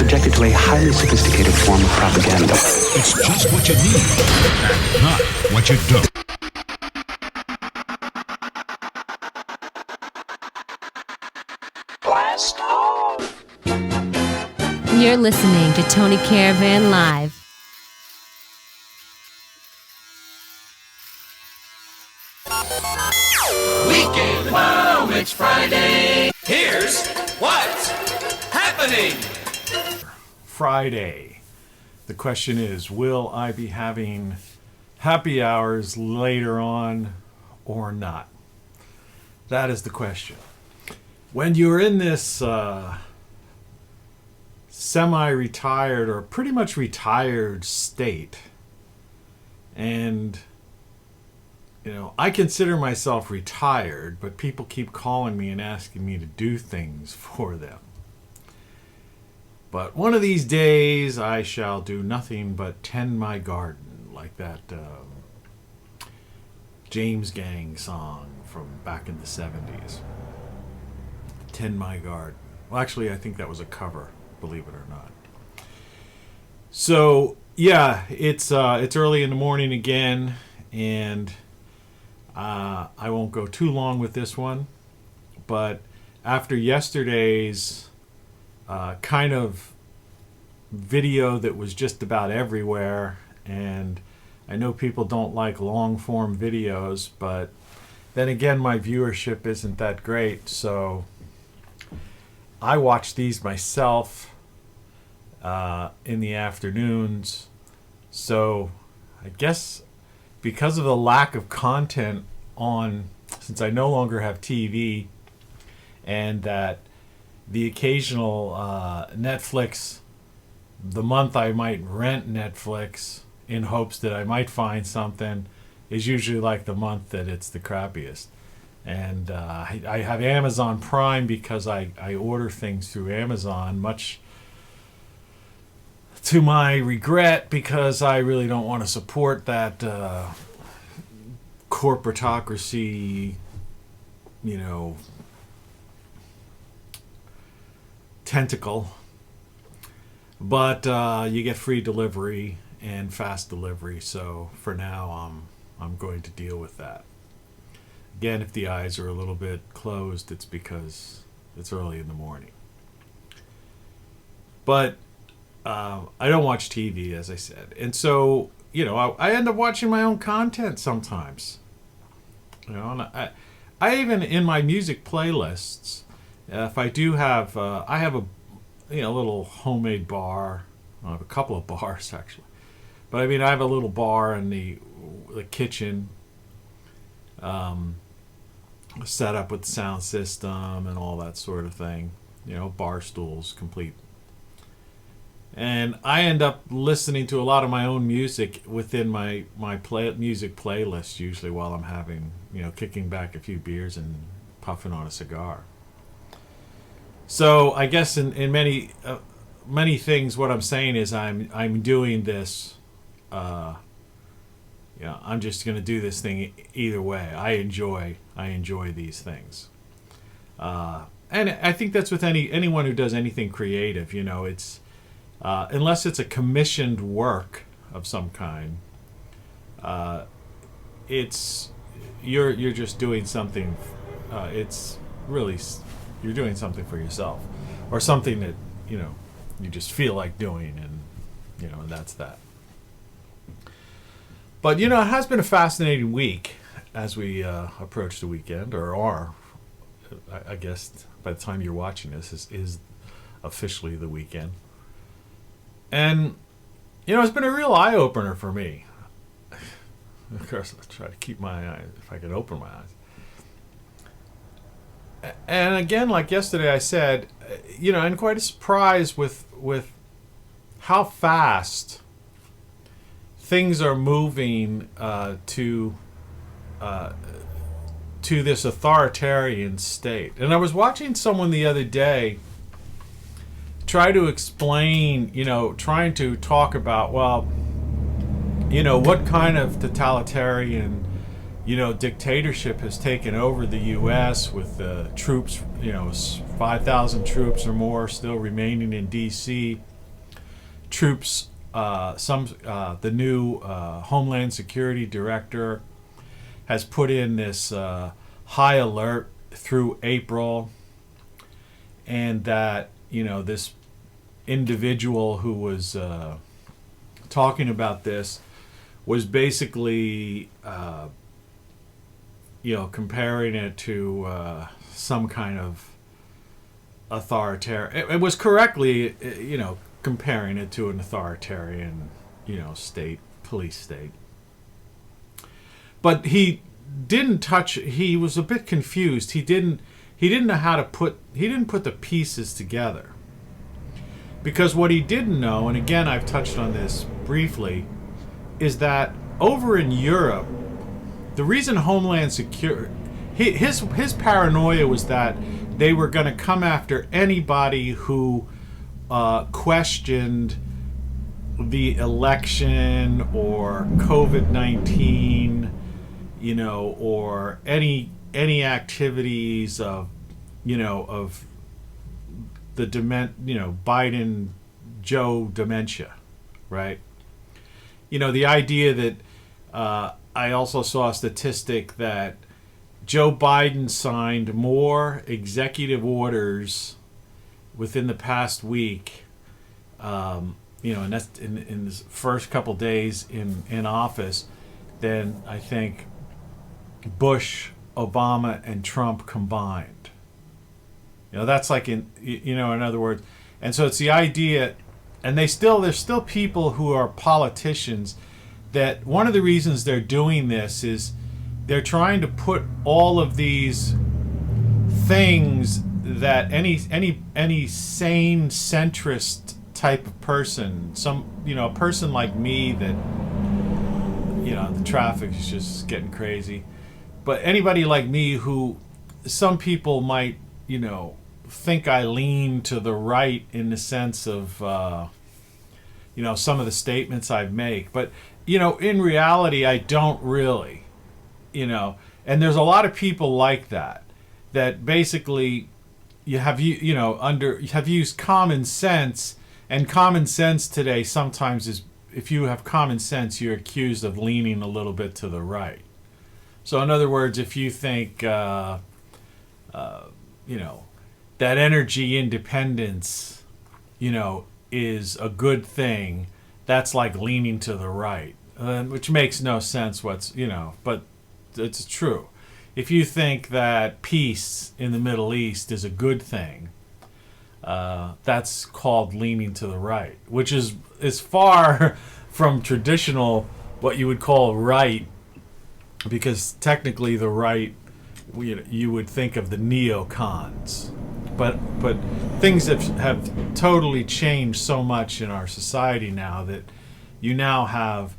subjected to a highly sophisticated form of propaganda. It's just what you need, and not what you don't. Blast off! You're listening to Tony Caravan Live. Weekend, wow, it's Friday. Here's what's happening. Friday. The question is, will I be having happy hours later on or not? That is the question. When you're in this semi-retired or pretty much retired state, and I consider myself retired, but people keep calling me and asking me to do things for them. But one of these days I shall do nothing but tend my garden, like that James Gang song from back in the 70s. Tend my garden. Well, actually, I think that was a cover, believe it or not. So, yeah, it's early in the morning again, and I won't go too long with this one, but after yesterday's kind of video that was just about everywhere, and I know people don't like long form videos, but then again my viewership isn't that great, so I watch these myself in the afternoons. So I guess because of the lack of content on, since I no longer have TV, and that the occasional Netflix, the month I might rent Netflix in hopes that I might find something, is usually like the month that it's the crappiest. And I have Amazon Prime because I order things through Amazon, much to my regret, because I really don't want to support that corporatocracy, tentacle. But you get free delivery and fast delivery, so for now I'm going to deal with that. Again, if the eyes are a little bit closed, it's because it's early in the morning. But I don't watch TV, as I said. And so, I end up watching my own content sometimes. And I even, in my music playlists, if I do have, I have a little homemade bar. I have a couple of bars, actually. But I have a little bar in the kitchen, set up with sound system and all that sort of thing. Bar stools complete. And I end up listening to a lot of my own music within my music playlist, usually while I'm having, kicking back a few beers and puffing on a cigar. So I guess in many things, what I'm saying is I'm doing this. I'm just going to do this thing either way. I enjoy these things, and I think that's with anyone who does anything creative. It's unless it's a commissioned work of some kind, it's you're just doing something. It's really, you're doing something for yourself, or something that you just feel like doing, and and that's that. But it has been a fascinating week as we approach the weekend, or are. I guess by the time you're watching this, is officially the weekend. And it's been a real eye opener for me. Of course, I'll try to keep my eyes if I can open my eyes. And again, like yesterday, I said, and quite a surprise with how fast things are moving to this authoritarian state. And I was watching someone the other day try to explain, trying to talk about, what kind of totalitarian, dictatorship has taken over the U.S. with the troops, 5,000 troops or more still remaining in D.C., troops, the new Homeland Security Director has put in this high alert through April, and that, this individual who was talking about this was basically comparing it to some kind of authoritarian. It was correctly comparing it to an authoritarian police state, but he was a bit confused. He didn't know how to put the pieces together, because what he didn't know, and again I've touched on this briefly, is that over in Europe, the reason Homeland Security, his paranoia was that they were going to come after anybody who questioned the election or COVID-19, or any activities of the Biden Joe dementia, right? The idea that I also saw a statistic that Joe Biden signed more executive orders within the past week, and that's in his first couple days in office, than I think Bush, Obama, and Trump combined. That's like in other words, and so it's the idea, and there's still people who are politicians that one of the reasons they're doing this is they're trying to put all of these things that any sane centrist type of person, a person like me that the traffic is just getting crazy, but anybody like me who some people might think I lean to the right in the sense of some of the statements I make, but in reality I don't really, and there's a lot of people like that basically have used common sense, and common sense today sometimes is, if you have common sense, you're accused of leaning a little bit to the right. So in other words, if you think that energy independence is a good thing, that's like leaning to the right, which makes no sense but it's true. If you think that peace in the Middle East is a good thing, that's called leaning to the right, which is far from traditional, what you would call right, because technically the right, you would think of the neocons. But things have totally changed so much in our society now that you now have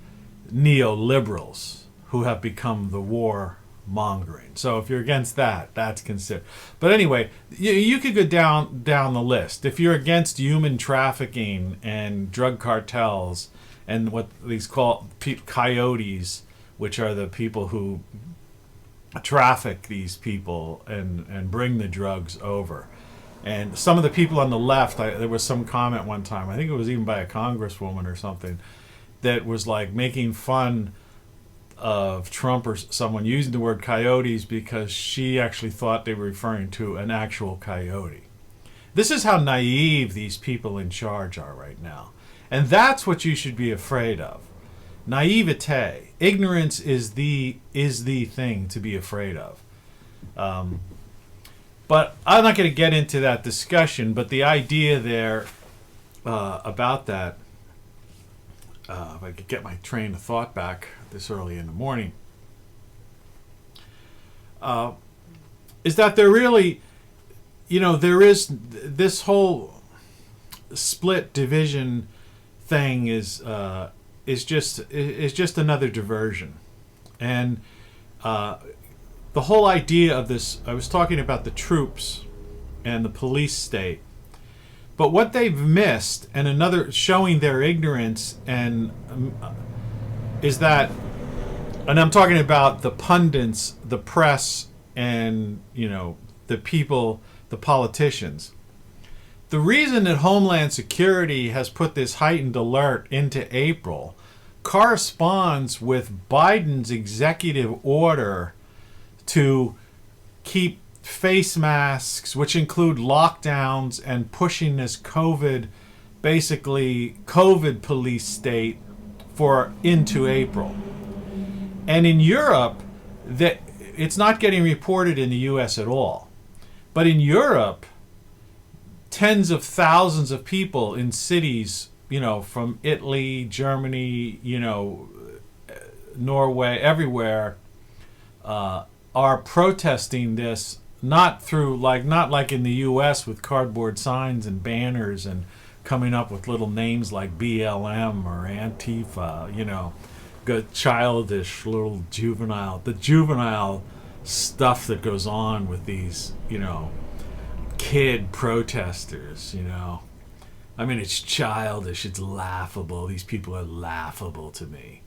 neoliberals who have become the war mongering. So if you're against that, that's considered. But anyway, you could go down the list. If you're against human trafficking and drug cartels and what these call coyotes, which are the people who traffic these people and bring the drugs over. And some of the people on the left, there was some comment one time, I think it was even by a congresswoman or something, that was like making fun of Trump or someone using the word coyotes because she actually thought they were referring to an actual coyote. This is how naive these people in charge are right now. And that's what you should be afraid of. Naivete. Ignorance is the thing to be afraid of. But I'm not going to get into that discussion, but the idea there about that, if I could get my train of thought back this early in the morning, is that there really, there is this whole split division thing is just another diversion. And the whole idea of this, I was talking about the troops and the police state, but what they've missed, and another showing their ignorance, and is that, and I'm talking about the pundits, the press, and the people, the politicians, the reason that Homeland Security has put this heightened alert into April corresponds with Biden's executive order to keep face masks, which include lockdowns and pushing this COVID police state for into April. And in Europe, it's not getting reported in the US at all. But in Europe, tens of thousands of people in cities, from Italy, Germany, Norway, everywhere, are protesting this, not like in the U.S. with cardboard signs and banners and coming up with little names like BLM or Antifa, good childish little the juvenile stuff that goes on with these, kid protesters, I mean, it's childish, it's laughable. These people are laughable to me.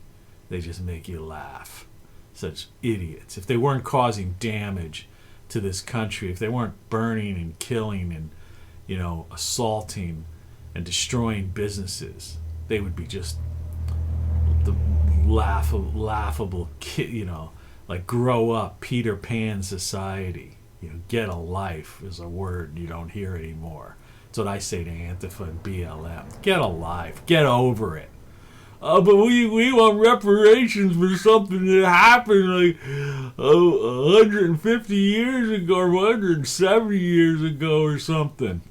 They just make you laugh. Such idiots. If they weren't causing damage to this country, if they weren't burning and killing and, assaulting and destroying businesses, they would be just the laughable kid, like grow up, Peter Pan society. Get a life is a word you don't hear anymore. That's what I say to Antifa and BLM. Get a life. Get over it. But we want reparations for something that happened 150 years ago or 170 years ago or something.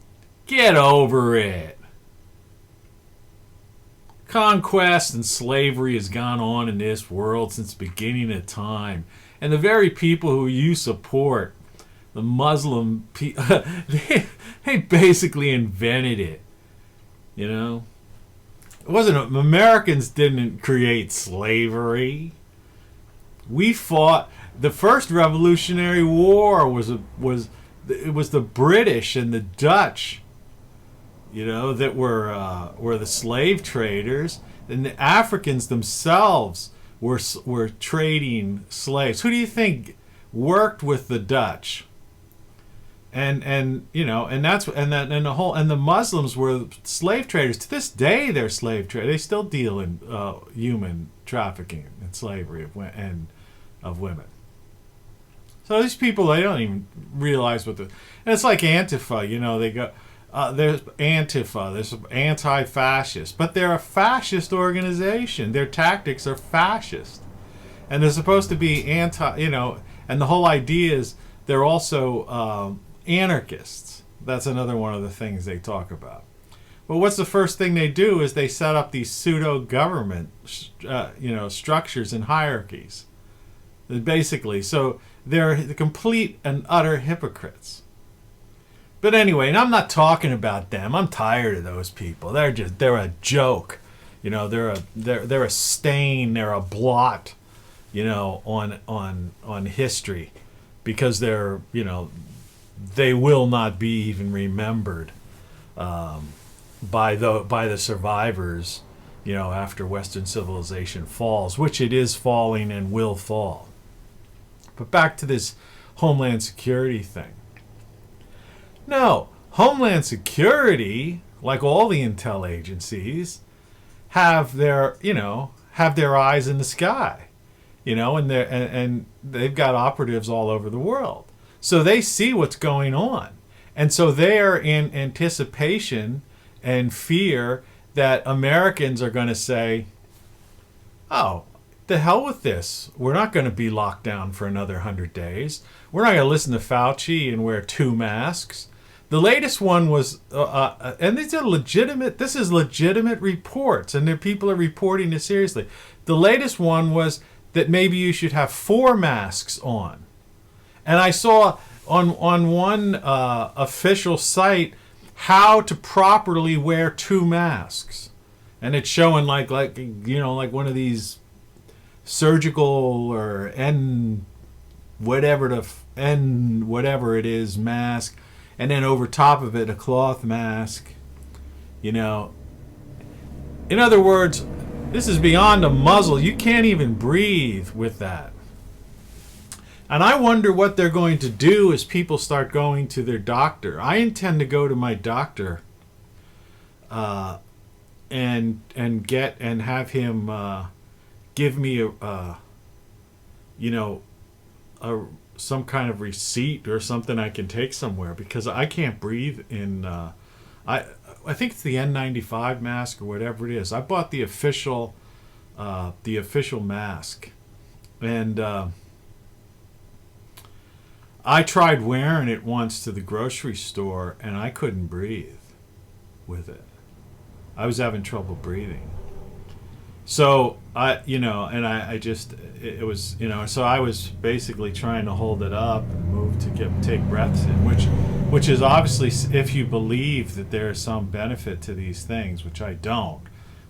Get over it. Conquest and slavery has gone on in this world since the beginning of time. And the very people who you support, the Muslim people, they basically invented it. It wasn't Americans didn't create slavery. We fought the first Revolutionary War was the British and the Dutch, that were the slave traders, and the Africans themselves were trading slaves. Who do you think worked with the Dutch? And the Muslims were slave traders. To this day, they're slave traders. They still deal in human trafficking and slavery of women. So these people, they don't even realize and it's like Antifa. They go, there's Antifa, there's anti-fascist, but they're a fascist organization. Their tactics are fascist, and they're supposed to be anti. And the whole idea is they're also anarchists. That's another one of the things they talk about. But what's the first thing they do is they set up these pseudo-government, structures and hierarchies. Basically, so they're the complete and utter hypocrites. But anyway, and I'm not talking about them. I'm tired of those people. They're a joke. They're a stain. They're a blot. On history, because they're they will not be even remembered by the survivors, after Western civilization falls, which it is falling and will fall. But back to this Homeland Security thing. No, Homeland Security, like all the intel agencies, have their eyes in the sky, and they've got operatives all over the world. So they see what's going on. And so they are in anticipation and fear that Americans are going to say, oh, the hell with this. We're not going to be locked down for another 100 days. We're not going to listen to Fauci and wear 2 masks. The latest one was, and these are legitimate, this is legitimate reports, and people are reporting this seriously. The latest one was that maybe you should have 4 masks on. And I saw on one official site how to properly wear 2 masks. And it's showing like one of these surgical or whatever it is mask, and then over top of it a cloth mask. In other words, this is beyond a muzzle. You can't even breathe with that. And I wonder what they're going to do as people start going to their doctor. I intend to go to my doctor and have him give me some kind of receipt or something I can take somewhere, because I can't breathe in I think it's the N95 mask or whatever it is. I bought the official mask, and I tried wearing it once to the grocery store, and I couldn't breathe with it. I was having trouble breathing. So it was, so I was basically trying to hold it up and move to take breaths in, which is obviously, if you believe that there is some benefit to these things, which I don't,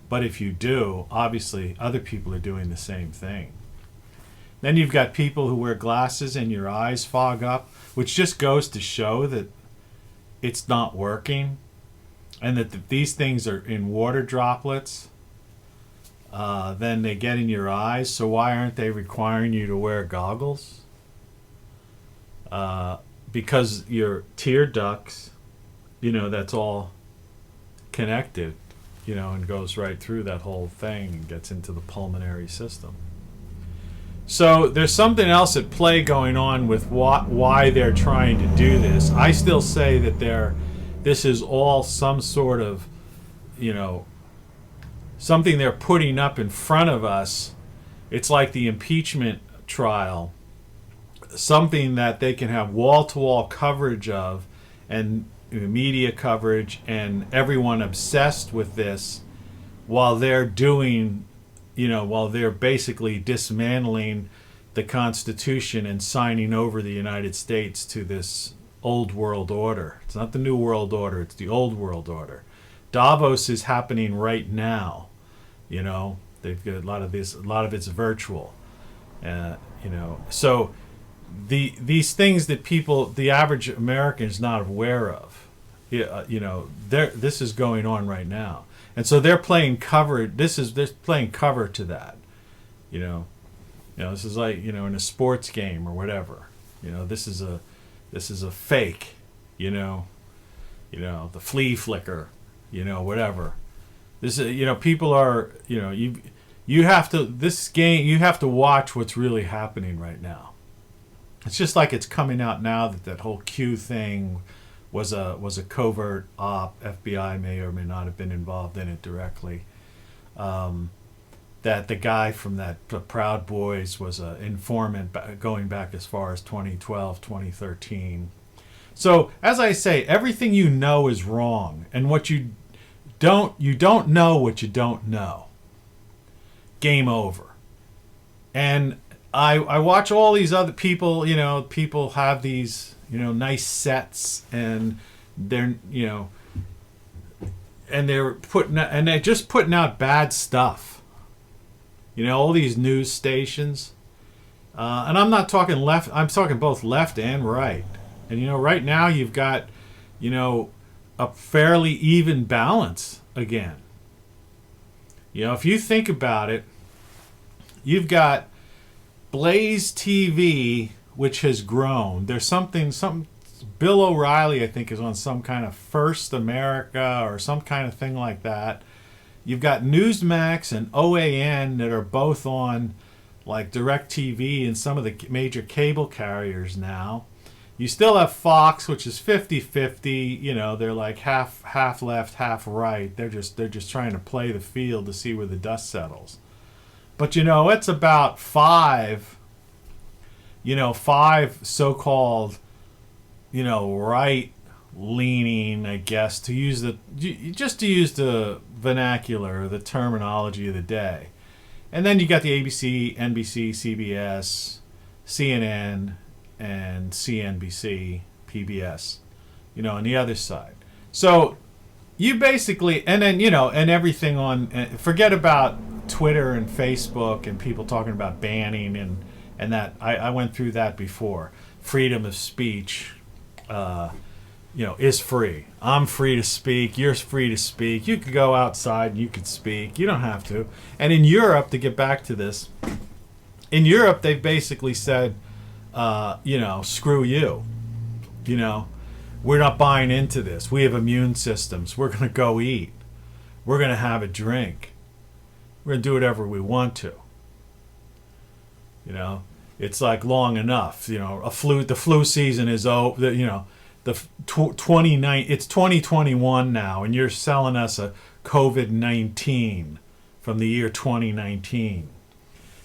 but if you do, obviously other people are doing the same thing. Then you've got people who wear glasses and your eyes fog up, which just goes to show that it's not working, and that these things are in water droplets. Then they get in your eyes. So why aren't they requiring you to wear goggles? Because your tear ducts, that's all connected, and goes right through that whole thing and gets into the pulmonary system. So there's something else at play going on with why they're trying to do this. I still say that this is all some sort of, something they're putting up in front of us. It's like the impeachment trial, something that they can have wall-to-wall coverage of, and media coverage, and everyone obsessed with this, while they're basically dismantling the Constitution and signing over the United States to this old world order. It's not the new world order, it's the old world order. Davos is happening right now. They've got a lot of it's virtual. So these things that the average American is not aware of. This is going on right now, and so they're playing cover. They're playing cover to that. This is like in a sports game or whatever. This is a fake. The flea flicker. Whatever. This is, people are, you have to watch what's really happening right now. It's just like it's coming out now that whole Q thing was a covert op. FBI may or may not have been involved in it directly. That the guy from that Proud Boys was an informant going back as far as 2012, 2013. So, as I say, everything is wrong, and what you don't know what you don't know. Game over. And I watch all these other people, people have these, nice sets, and they're just putting out bad stuff. All these news stations. And I'm not talking left, I'm talking both left and right. And right now you've got, a fairly even balance again. If you think about it, you've got Blaze TV, which has grown. There's something Bill O'Reilly, I think, is on some kind of First America or some kind of thing like that. You've got Newsmax and OAN that are both on like DirecTV and some of the major cable carriers now. You still have Fox, which is 50-50. They're like half left, half right. They're just trying to play the field to see where the dust settles. But it's about five so-called right leaning, I guess, to use the vernacular, the terminology of the day. And then you got the ABC, NBC, CBS, CNN, and CNBC, PBS, on the other side. So you basically, and then, and everything on, forget about Twitter and Facebook and people talking about banning and that. I went through that before. Freedom of speech, is free. I'm free to speak. You're free to speak. You could go outside and you could speak. You don't have to. And in Europe, to get back to this, in Europe, they've basically said, screw you. We're not buying into this. We have immune systems. We're going to go eat. We're going to have a drink. We're going to do whatever we want to. It's like long enough. The flu season is over. It's 2021 now, and you're selling us a COVID-19 from the year 2019,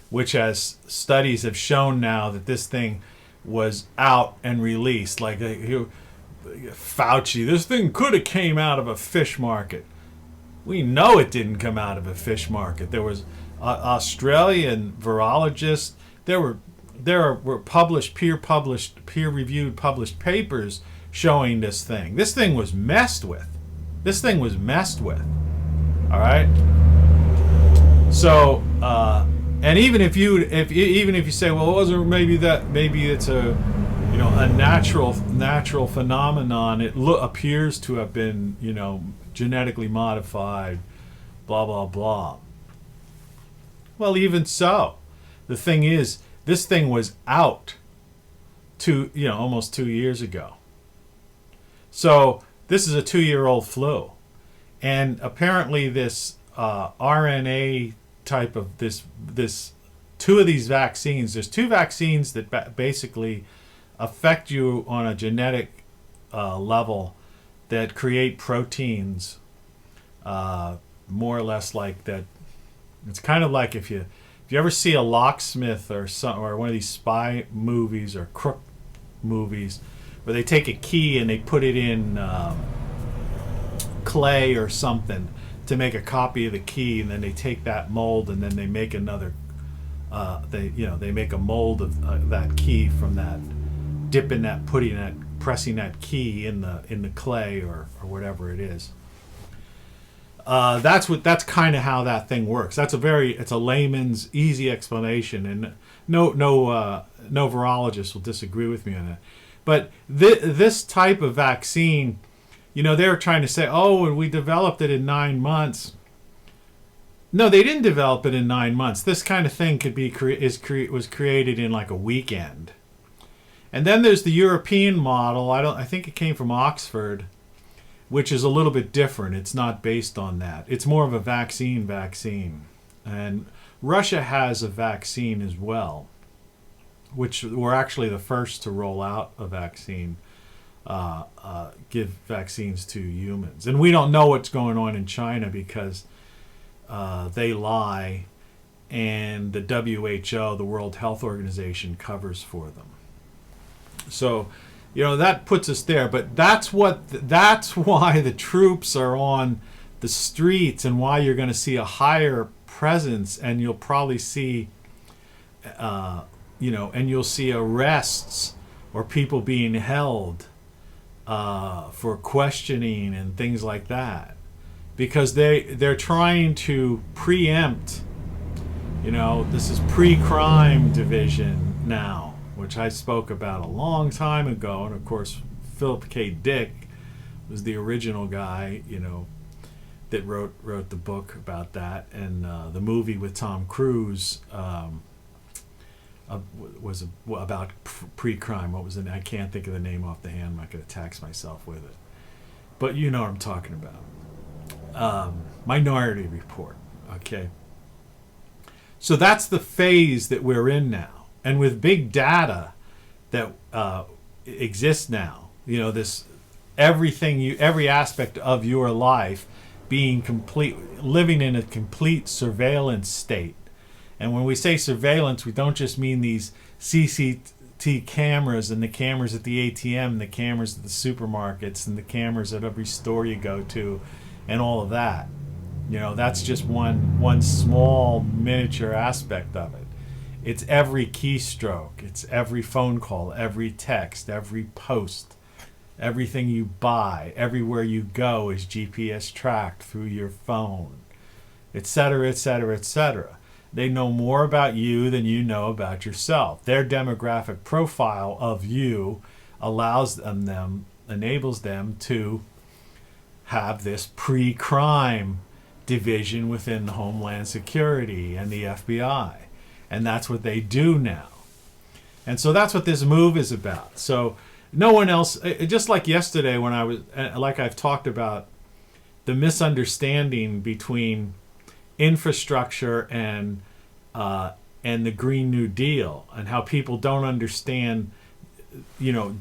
which as studies have shown now that this thing was out and released. Like Fauci, this thing could have came out of a fish market. We know it didn't come out of a fish market. There was Australian virologists. There were peer-reviewed published papers showing this thing. This thing was messed with. All right. So, and even if you say, well, it wasn't maybe it's a natural phenomenon. It appears to have been genetically modified, blah blah blah. Well, even so, the thing is, this thing was out almost 2 years ago. So this is a 2-year-old flu, and apparently this RNA type of this two of these vaccines. There's 2 vaccines that basically affect you on a genetic level that create proteins, more or less like that. It's kind of like if you ever see a locksmith or one of these spy movies or crook movies, where they take a key and they put it in clay or something to make a copy of the key, and then they take that mold and then they make another. They make a mold of that key from that, pressing that key in the clay or whatever it is. That's kind of how that thing works. It's a layman's easy explanation, and no virologist will disagree with me on that. But this type of vaccine, they were trying to say, and we developed it in 9 months. No, they didn't develop it in 9 months. This kind of thing was created in like a weekend. And then there's the European model. I think it came from Oxford, which is a little bit different. It's not based on that. It's more of a vaccine. And Russia has a vaccine as well, which were actually the first to roll out a vaccine, give vaccines to humans. And we don't know what's going on in China because they lie, and the WHO, the World Health Organization, covers for them. So, that puts us there. But that's why the troops are on the streets, and why you're going to see a higher presence, and you'll probably see, and you'll see arrests or people being held for questioning and things like that, because they're trying to preempt. This is pre-crime division now, which I spoke about a long time ago, and of course Philip K. Dick was the original guy, that wrote the book about that, and the movie with Tom Cruise was about pre-crime. What was it? I can't think of the name off the hand. I'm not going to tax myself with it, but you know what I'm talking about. Minority Report. Okay. So that's the phase that we're in now, and with big data that exists now, this every aspect of your life being living in a complete surveillance state. And when we say surveillance, we don't just mean these CCTV cameras and the cameras at the ATM, the cameras at the supermarkets, and the cameras at every store you go to, and all of that. That's just one small miniature aspect of it. It's every keystroke, it's every phone call, every text, every post, everything you buy, everywhere you go is GPS tracked through your phone, etc., etc., etc. They know more about you than you know about yourself. Their demographic profile of you enables them to have this pre-crime division within Homeland Security and the FBI. And that's what they do now. And so that's what this move is about. So no one else, just like yesterday when I was, like I've talked about, the misunderstanding between infrastructure and the Green New Deal, and how people don't understand,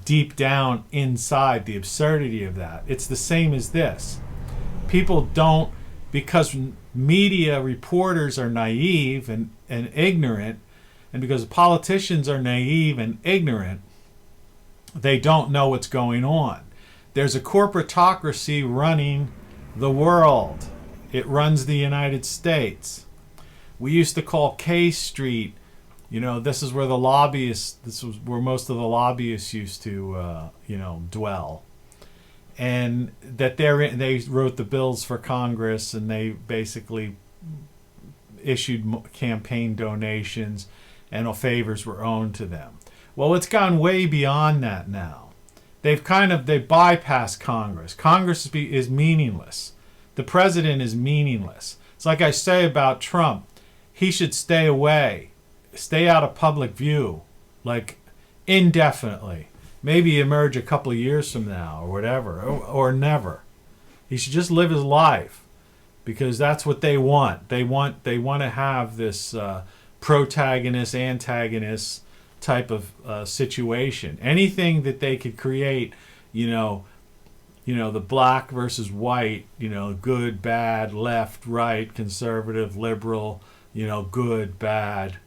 deep down inside the absurdity of that. It's the same as this. People don't, because media reporters are naive and ignorant, and because politicians are naive and ignorant, they don't know what's going on. There's a corporatocracy running the world. It runs the United States. We used to call K Street, this is where the lobbyists, this was where most of the lobbyists used to, dwell. And that they wrote the bills for Congress, and they basically issued campaign donations, and favors were owed to them. Well, it's gone way beyond that now. They bypassed Congress. Congress is meaningless. The president is meaningless. It's like I say about Trump. He should stay away. Stay out of public view. Like, indefinitely. Maybe emerge a couple of years from now or whatever. Or never. He should just live his life. Because that's what they want. They want to have this protagonist, antagonist type of situation. Anything that they could create, the black versus white, good, bad, left, right, conservative, liberal, good, bad,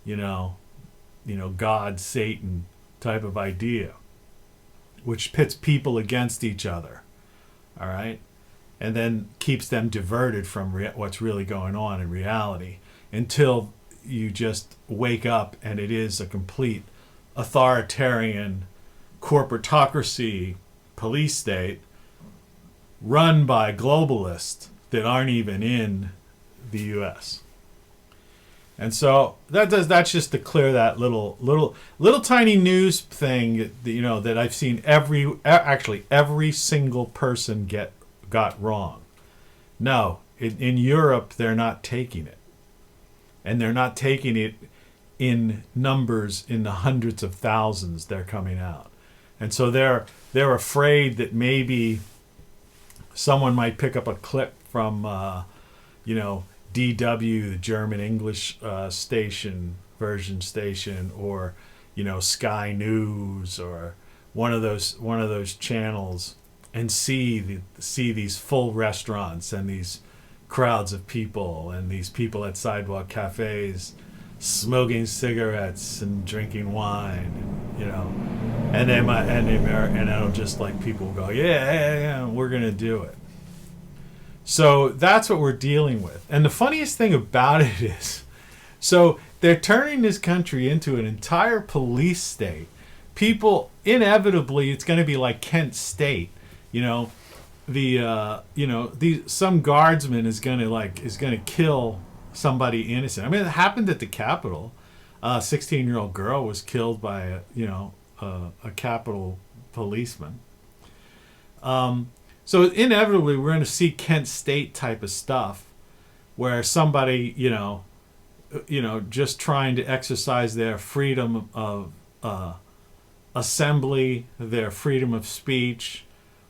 God, Satan type of idea, which pits people against each other, all right? And then keeps them diverted from what's really going on in reality until you just wake up and it is a complete authoritarian corporatocracy police state run by globalists that aren't even in the U.S. And so that's just to clear that little tiny news thing that I've seen every single person got wrong. No, in Europe they're not taking it. And they're not taking it in numbers in the hundreds of thousands they're coming out. And so they're afraid that maybe someone might pick up a clip from, DW, the German English version station, or, Sky News, or one of those channels, and see these full restaurants and these crowds of people and these people at sidewalk cafes smoking cigarettes and drinking wine, and it'll just like people go, yeah, we're gonna do it. So that's what we're dealing with. And the funniest thing about it is, so they're turning this country into an entire police state. People, inevitably, it's going to be like Kent State, some guardsman is gonna kill somebody innocent. I mean, it happened at the Capitol. A 16-year-old girl was killed by a Capitol policeman. So inevitably, we're going to see Kent State type of stuff, where somebody, just trying to exercise their freedom of assembly, their freedom of speech,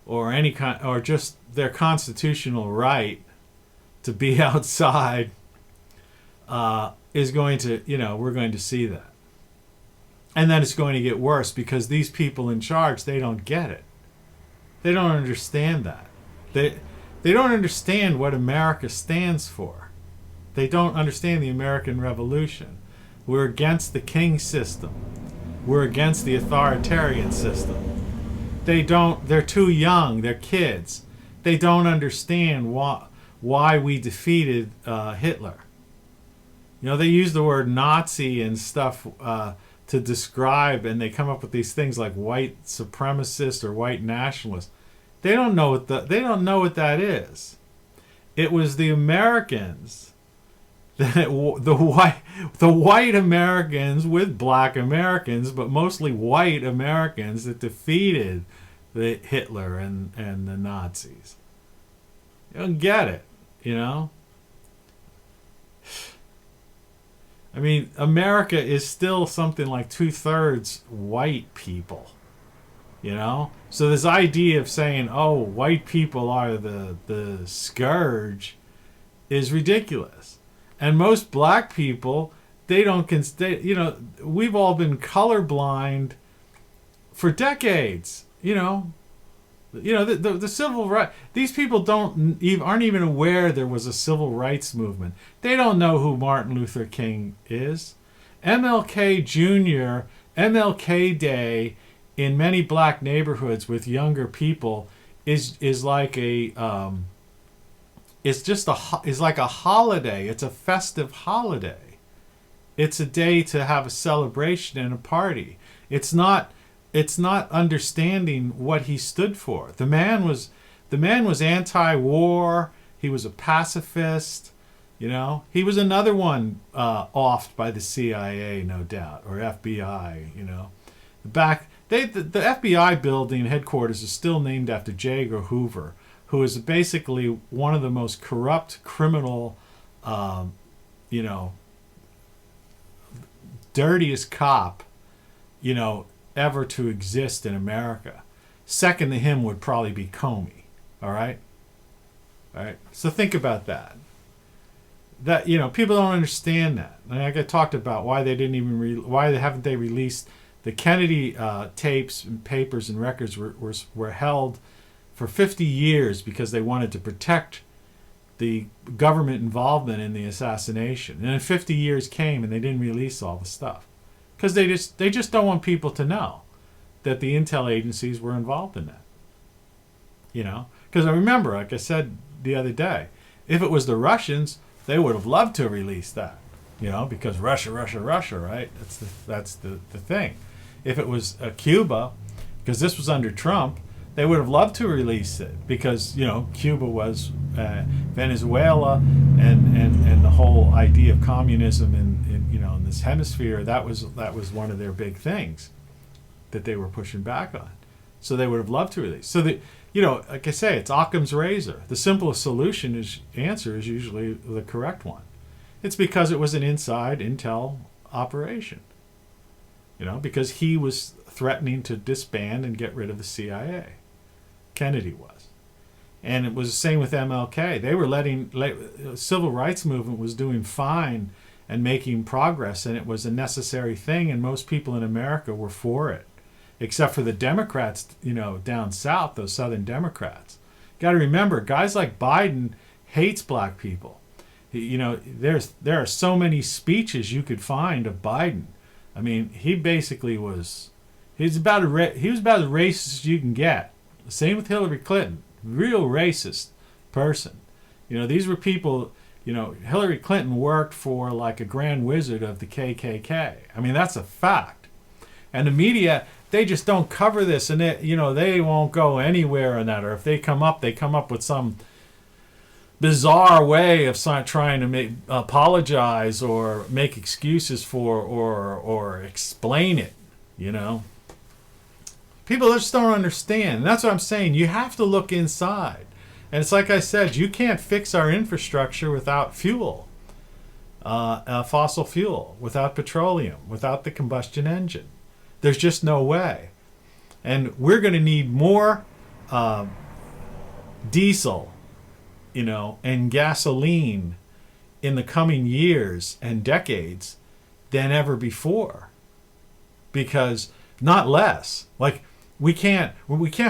or any kind, or just their constitutional right to be outside, is going to, we're going to see that. And then it's going to get worse because these people in charge, they don't get it. They don't understand that. They don't understand what America stands for. They don't understand the American Revolution. We're against the king system. We're against the authoritarian system. They're too young. They're kids. They don't understand why we defeated Hitler. They use the word Nazi and stuff to describe, and they come up with these things like white supremacist or white nationalist. They don't know what that is. It was the Americans, the white Americans with black Americans, but mostly white Americans, that defeated the Hitler and the Nazis. You don't get it, I mean, America is still something like 2/3 white people. You know? So this idea of saying, oh, white people are the scourge is ridiculous. And most black people, they don't we've all been colorblind for decades, the civil right. These people aren't even aware there was a civil rights movement. They don't know who Martin Luther King is. MLK Jr., MLK Day in many black neighborhoods with younger people is like is like a holiday. It's a festive holiday. It's a day to have a celebration and a party. It's not understanding what he stood for. The man was anti-war. He was a pacifist. He was another one offed by the CIA, no doubt, or FBI. The FBI building headquarters is still named after J. Edgar Hoover, who is basically one of the most corrupt criminal, dirtiest cop, ever to exist in America. Second to him would probably be Comey. All right. So think about that. That people don't understand that. Like I talked about why they didn't even why haven't they released the Kennedy tapes and papers and records were held for 50 years because they wanted to protect the government involvement in the assassination. And then 50 years came and they didn't release all the stuff because they just don't want people to know that the intel agencies were involved in that. Because I remember, like I said the other day, if it was the Russians, they would have loved to have released that. Because Russia, right? That's the thing. If it was Cuba, because this was under Trump, they would have loved to release it because Cuba was Venezuela and the whole idea of communism in this hemisphere. That was one of their big things that they were pushing back on. So they would have loved to release. So like I say, it's Occam's razor. The simplest answer is usually the correct one. It's because it was an inside intel operation. Because he was threatening to disband and get rid of the CIA. Kennedy was. And it was the same with MLK. They were civil rights movement was doing fine and making progress, and it was a necessary thing, and most people in America were for it, except for the Democrats, down south, those Southern Democrats. Got to remember, guys like Biden hates black people. There are so many speeches you could find of Biden. I mean, he basically was about as racist as you can get. Same with Hillary Clinton, real racist person. These were people. Hillary Clinton worked for like a grand wizard of the KKK. I mean, that's a fact. And the media, they just don't cover this, and they won't go anywhere on that. Or if they come up with some bizarre way of trying to apologize or make excuses for or explain it. People just don't understand. And that's what I'm saying. You have to look inside. And it's like I said, you can't fix our infrastructure without fuel, fossil fuel, without petroleum, without the combustion engine. There's just no way. And we're going to need more diesel, and gasoline in the coming years and decades than ever before. Because not less. Like we can't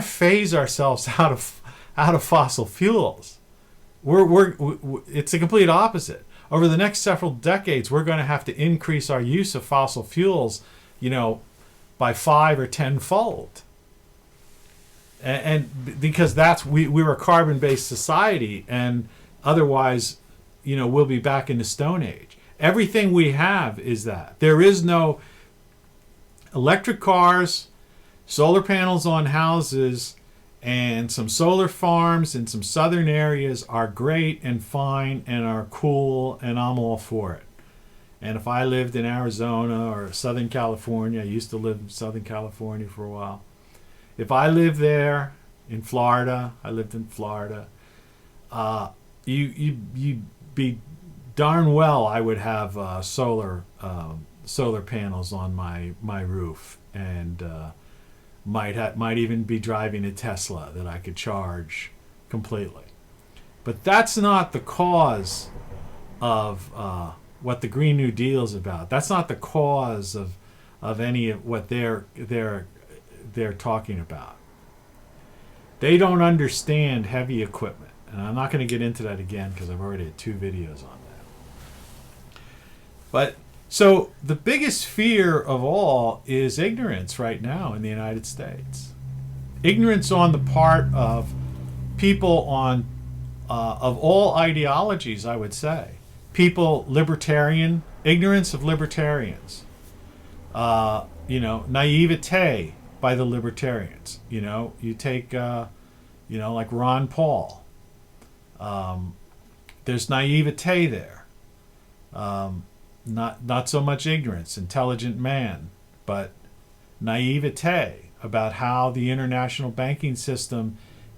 phase ourselves out of fossil fuels. It's the complete opposite. Over the next several decades, we're going to have to increase our use of fossil fuels, by 5 or 10-fold. And because we're a carbon-based society, and otherwise, we'll be back in the Stone Age. Everything we have is that. There is no electric cars, solar panels on houses, and some solar farms in some southern areas are great and fine and are cool, and I'm all for it. And if I lived in Arizona or Southern California, I used to live in Southern California for a while. If I lived there in Florida, you'd be darn well I would have solar panels on my roof, and might even be driving a Tesla that I could charge completely. But that's not the cause of what the Green New Deal is about. That's not the cause of any of what they're talking about. They don't understand heavy equipment, and I'm not going to get into that again because I've already had 2 videos on that. But so the biggest fear of all is ignorance right now in the United States. Ignorance on the part of people of all ideologies, I would say. People, ignorance of libertarians. Naivete by the libertarians. You take, like Ron Paul. There's naivete there. Not so much ignorance, intelligent man, but naivete about how the international banking system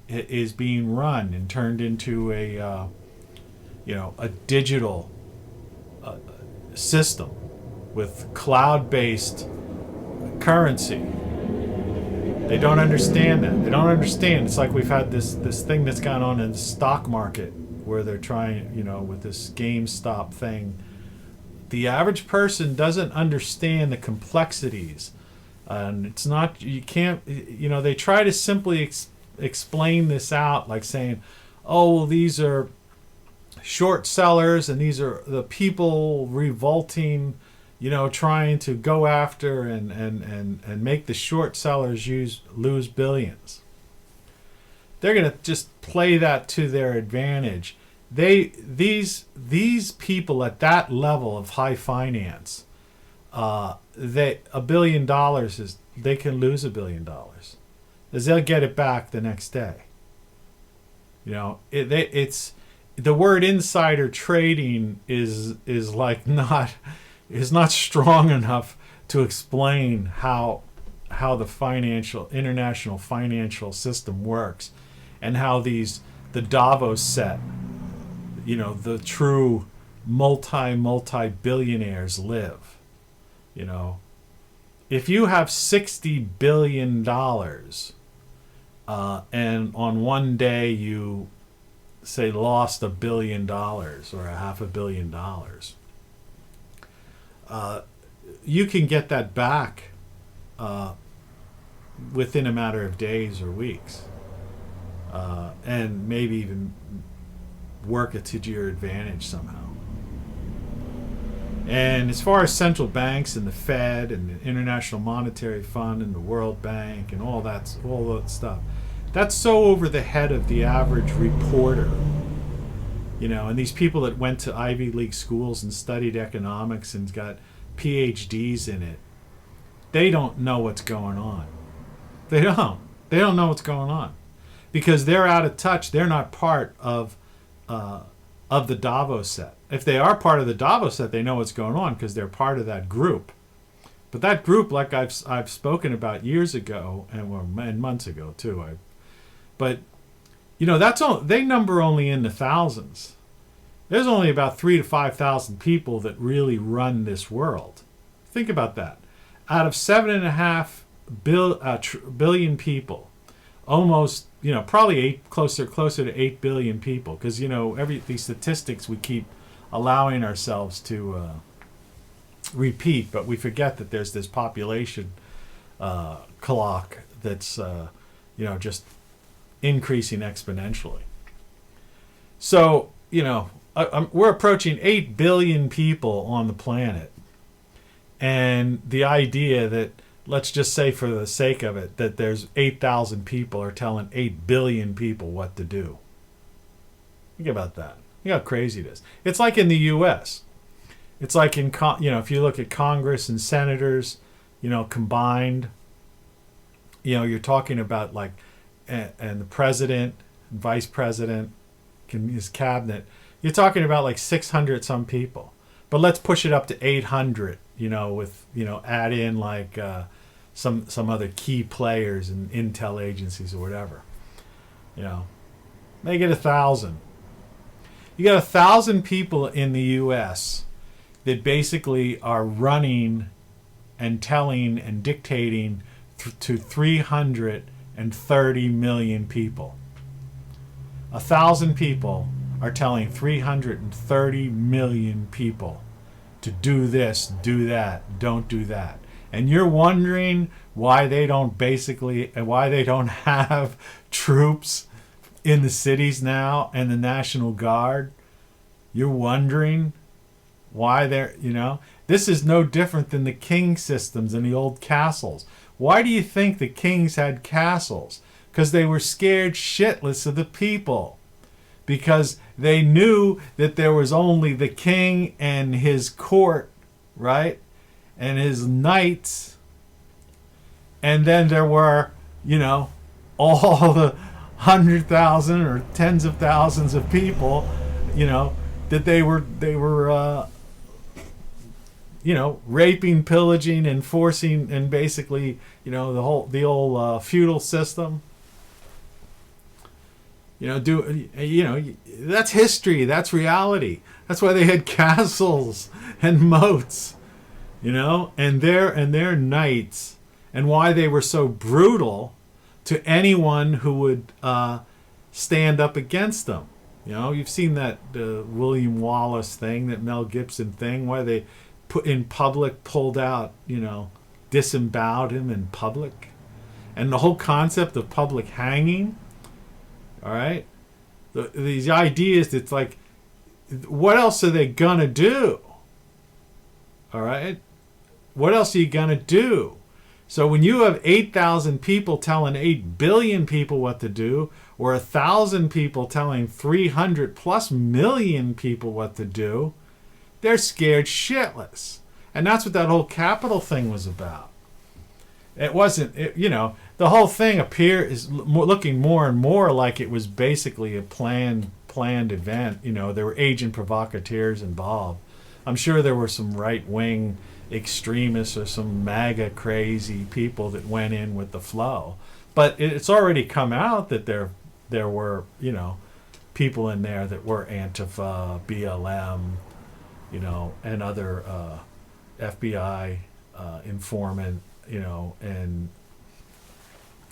is being run and turned into a digital system with cloud-based currency. They don't understand that. They don't understand. It's like we've had this thing that's gone on in the stock market where they're trying, with this GameStop thing. The average person doesn't understand the complexities, and it's not. You can't. They try to simply explain this out, like saying, "Oh, well, these are short sellers, and these are the people revolting, trying to go after and make the short sellers lose billions." They're gonna just play that to their advantage. These people at that level of high finance, $1 billion they can lose $1 billion, as they'll get it back the next day. It's the word insider trading is not strong enough to explain how the international financial system works, and how the Davos set, the true multi-billionaires live. If you have $60 billion and on one day you say lost $1 billion or $500 million, you can get that back within a matter of days or weeks, and maybe even work it to your advantage somehow. And as far as central banks and the Fed and the International Monetary Fund and the World Bank and all that stuff, that's so over the head of the average reporter. And these people that went to Ivy League schools and studied economics and got PhDs in it, they don't know what's going on. They don't know what's going on because they're out of touch. They're not part of the Davos set. If they are part of the Davos set, they know what's going on because they're part of that group. But that group, like I've spoken about years ago and months ago too. That's all. They number only in the thousands. There's only about 3,000 to 5,000 people that really run this world. Think about that. Out of 7.5 billion people, almost, probably closer to 8 billion people, because these statistics we keep allowing ourselves to repeat, but we forget that there's this population clock that's just increasing exponentially. So we're approaching 8 billion people on the planet, and the idea that, let's just say for the sake of it, that there's 8,000 people are telling 8 billion people what to do. Think about that. Think how crazy it is. It's like in the U.S. It's like if you look at Congress and senators, combined, you're talking about and the president, and vice president, his cabinet, you're talking about 600 some people. But let's push it up to 800, with, add in some other key players and intel agencies or whatever. Make it 1,000. You got 1,000 people in the U.S. that basically are running and telling and dictating to 330 million people. 1,000 people are telling 330 million people to do this, do that, don't do that. And you're wondering why they don't have troops in the cities now and the National Guard. You're wondering why they're, this is no different than the king systems and the old castles. Why do you think the kings had castles? Because they were scared shitless of the people. Because they knew that there was only the king and his court, right? And his knights. And then there were, all the 100,000 or tens of thousands of people, that they were raping, pillaging, and forcing, and basically, the old feudal system. That's history. That's reality. That's why they had castles and moats, and their knights, and why they were so brutal to anyone who would stand up against them. You've seen that William Wallace thing, that Mel Gibson thing, where they pulled out, disemboweled him in public. And the whole concept of public hanging, all right? These ideas, it's like, what else are they going to do? All right? What else are you going to do? So when you have 8,000 people telling 8 billion people what to do, or 1,000 people telling 300 plus million people what to do, they're scared shitless. And that's what that whole Capitol thing was about. It wasn't, the whole thing is looking more and more like it was basically a planned event. There were agent provocateurs involved. I'm sure there were some right-wing extremists or some MAGA crazy people that went in with the flow. But it's already come out that there were, people in there that were Antifa, BLM, and other FBI informant, and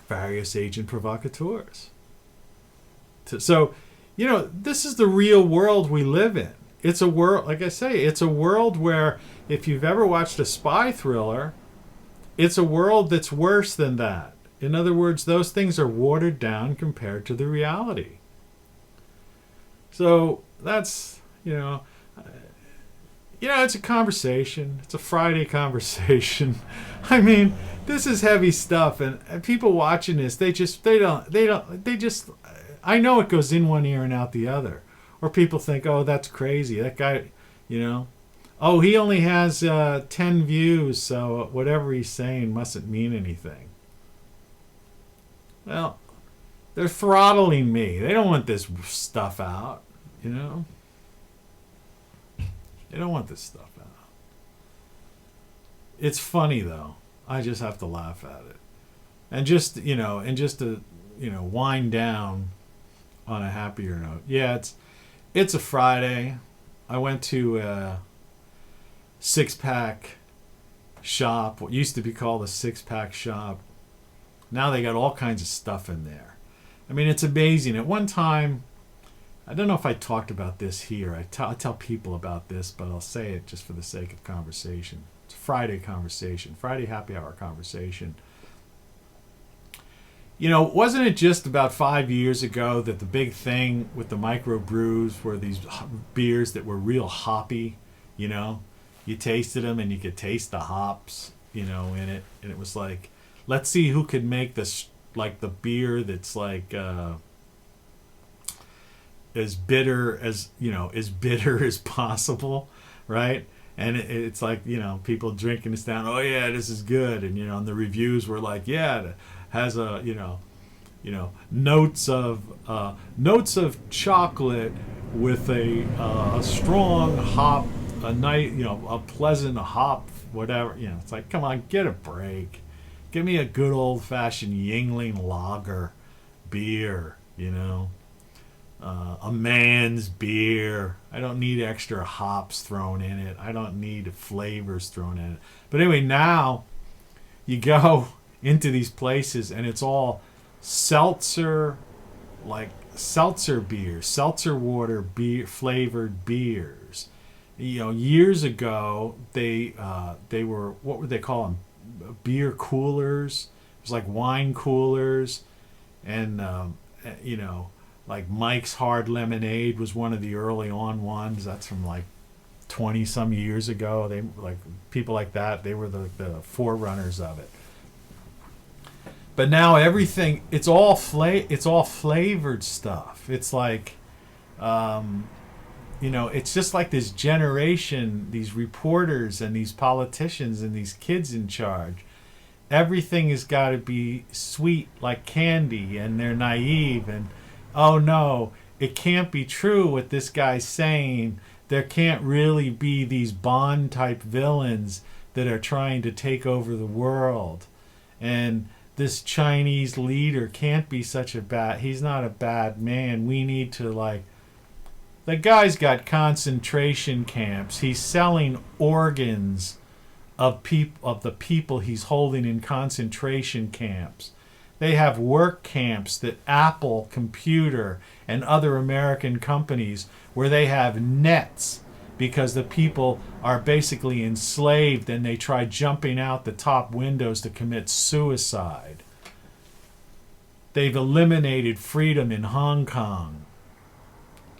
various agent provocateurs. So, this is the real world we live in. It's a world, like I say, it's a world where if you've ever watched a spy thriller, it's a world that's worse than that. In other words, those things are watered down compared to the reality. So that's, it's a conversation. It's a Friday conversation. I mean, this is heavy stuff, and people watching this, I know it goes in one ear and out the other. Or people think, oh, that's crazy. That guy, oh, he only has 10 views, so whatever he's saying mustn't mean anything. Well, they're throttling me. They don't want this stuff out, They don't want this stuff out. It's funny, though. I just have to laugh at it. And just to, wind down on a happier note. Yeah, it's a Friday. I went to a six-pack shop, what used to be called a six-pack shop. Now they got all kinds of stuff in there. I mean, it's amazing. At one time, I don't know if I talked about this here. I tell people about this, but I'll say it just for the sake of conversation. It's a Friday conversation, Friday happy hour conversation. Wasn't it just about 5 years ago that the big thing with the microbrews were these beers that were real hoppy, You tasted them and you could taste the hops, in it. And it was like, let's see who could make this, like the beer that's like as bitter as possible, right? And it's like, people drinking this down, oh yeah, this is good. And, and the reviews were like, yeah, it has a, notes of chocolate with a strong hop, a nice, a pleasant hop, whatever. It's like, come on, get a break. Give me a good old-fashioned Yingling lager beer, a man's beer. I don't need extra hops thrown in it. I don't need flavors thrown in it. But anyway, now you go into these places and it's all seltzer, like seltzer beer, seltzer water beer flavored beers. Years ago they were, what would they call them? Beer coolers. It was like wine coolers, and like Mike's Hard Lemonade was one of the early on ones. That's from like 20 some years ago. They, like, people like that, they were the forerunners of it. But now everything, it's all flavored stuff. It's like, it's just like this generation, these reporters and these politicians and these kids in charge. Everything has got to be sweet like candy, and they're naive, and oh no, it can't be true what this guy's saying. There can't really be these Bond type villains that are trying to take over the world. And this Chinese leader can't be he's not a bad man. We need to, like, the guy's got concentration camps. He's selling organs of the people he's holding in concentration camps. They have work camps that Apple Computer and other American companies, where they have nets because the people are basically enslaved, and they try jumping out the top windows to commit suicide. They've eliminated freedom in Hong Kong.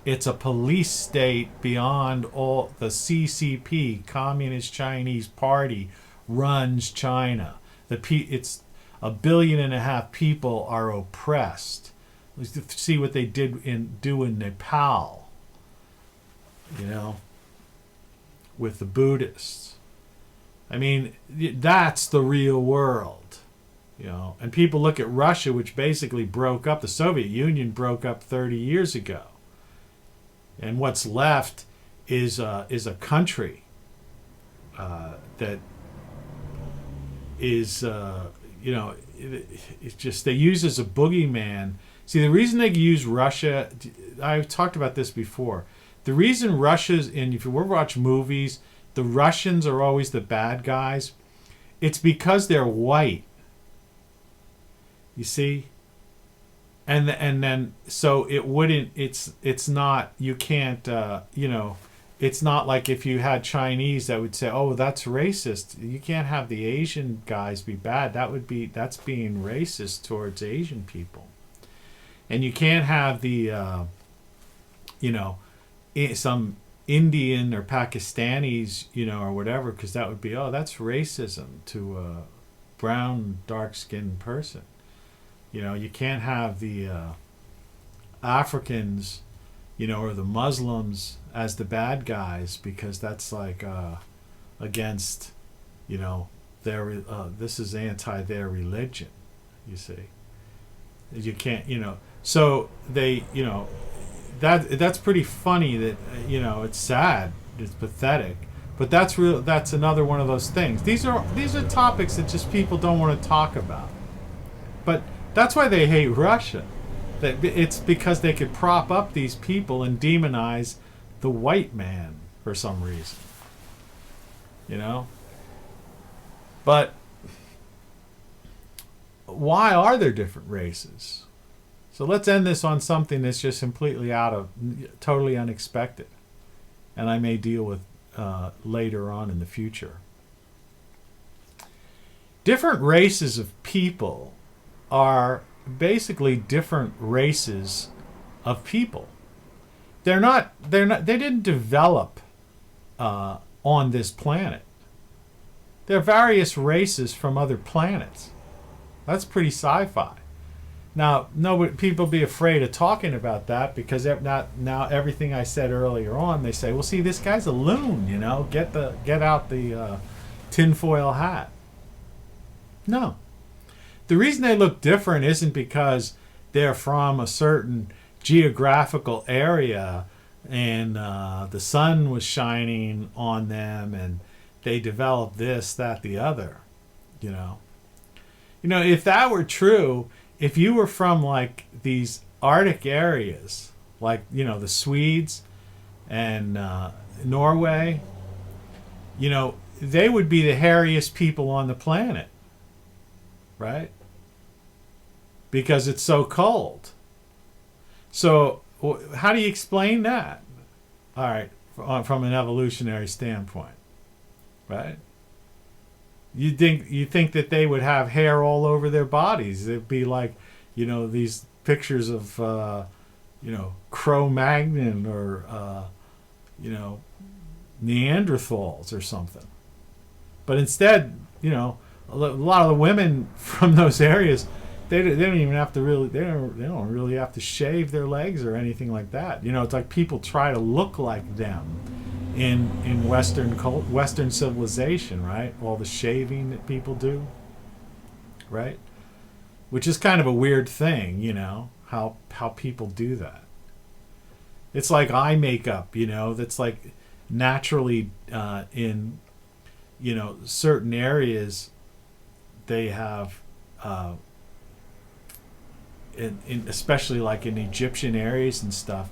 It's a police state beyond all. The CCP, Communist Chinese Party, runs China. It's 1.5 billion people are oppressed. See what they do in Nepal, with the Buddhists. I mean, that's the real world, And people look at Russia, which basically broke up. The Soviet Union broke up 30 years ago, and what's left is a country that is, it's just, they use as a boogeyman. See, the reason they use Russia, I've talked about this before. The reason Russia's in, if you ever watch movies, the Russians are always the bad guys. It's because they're white. You see? And then, so it wouldn't, it's not, you can't, it's not like if you had Chinese that would say, oh, that's racist. You can't have the Asian guys be bad. That's being racist towards Asian people. And you can't have the, some Indian or Pakistanis, or whatever, because that would be, oh, that's racism to a brown, dark-skinned person. You can't have the Africans, or the Muslims as the bad guys, because that's like against, their this is anti their religion. You see, you can't, So they, that's pretty funny that, it's sad, it's pathetic, but that's real. That's another one of those things. These are topics that just people don't want to talk about. But that's why they hate Russia. It's because they could prop up these people and demonize the white man for some reason. But why are there different races? So let's end this on something that's just completely totally unexpected, and I may deal with later on in the future. Different races of people are basically different races of people. They didn't develop on this planet. They're various races from other planets. That's pretty sci-fi. Now, people be afraid of talking about that, because now everything I said earlier on, they say, well, see, this guy's a loon, get out the tinfoil hat. No. The reason they look different isn't because they're from a certain geographical area and the sun was shining on them and they developed this, that, the other. If that were true, if you were from like these Arctic areas, like, the Swedes and Norway, they would be the hairiest people on the planet, right? Because it's so cold. So how do you explain that? All right, from an evolutionary standpoint, right? You think that they would have hair all over their bodies? It'd be like, these pictures of, Cro-Magnon or, Neanderthals or something. But instead, a lot of the women from those areas, they don't even have to really, they don't really have to shave their legs or anything like that. It's like people try to look like them in Western civilization, right? All the shaving that people do, right? Which is kind of a weird thing, how people do that. It's like eye makeup, that's like naturally in, certain areas they have, especially like in Egyptian areas and stuff,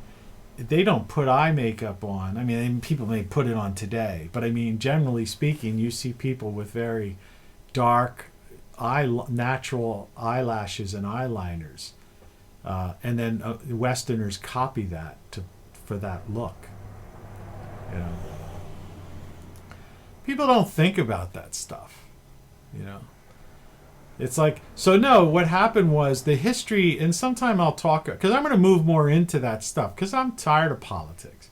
they don't put eye makeup on. I mean, people may put it on today, but I mean, generally speaking, you see people with very dark natural eyelashes and eyeliners, and then Westerners copy that for that look. People don't think about that stuff. It's like, so no, what happened was the history, and sometime I'll talk, because I'm going to move more into that stuff, because I'm tired of politics.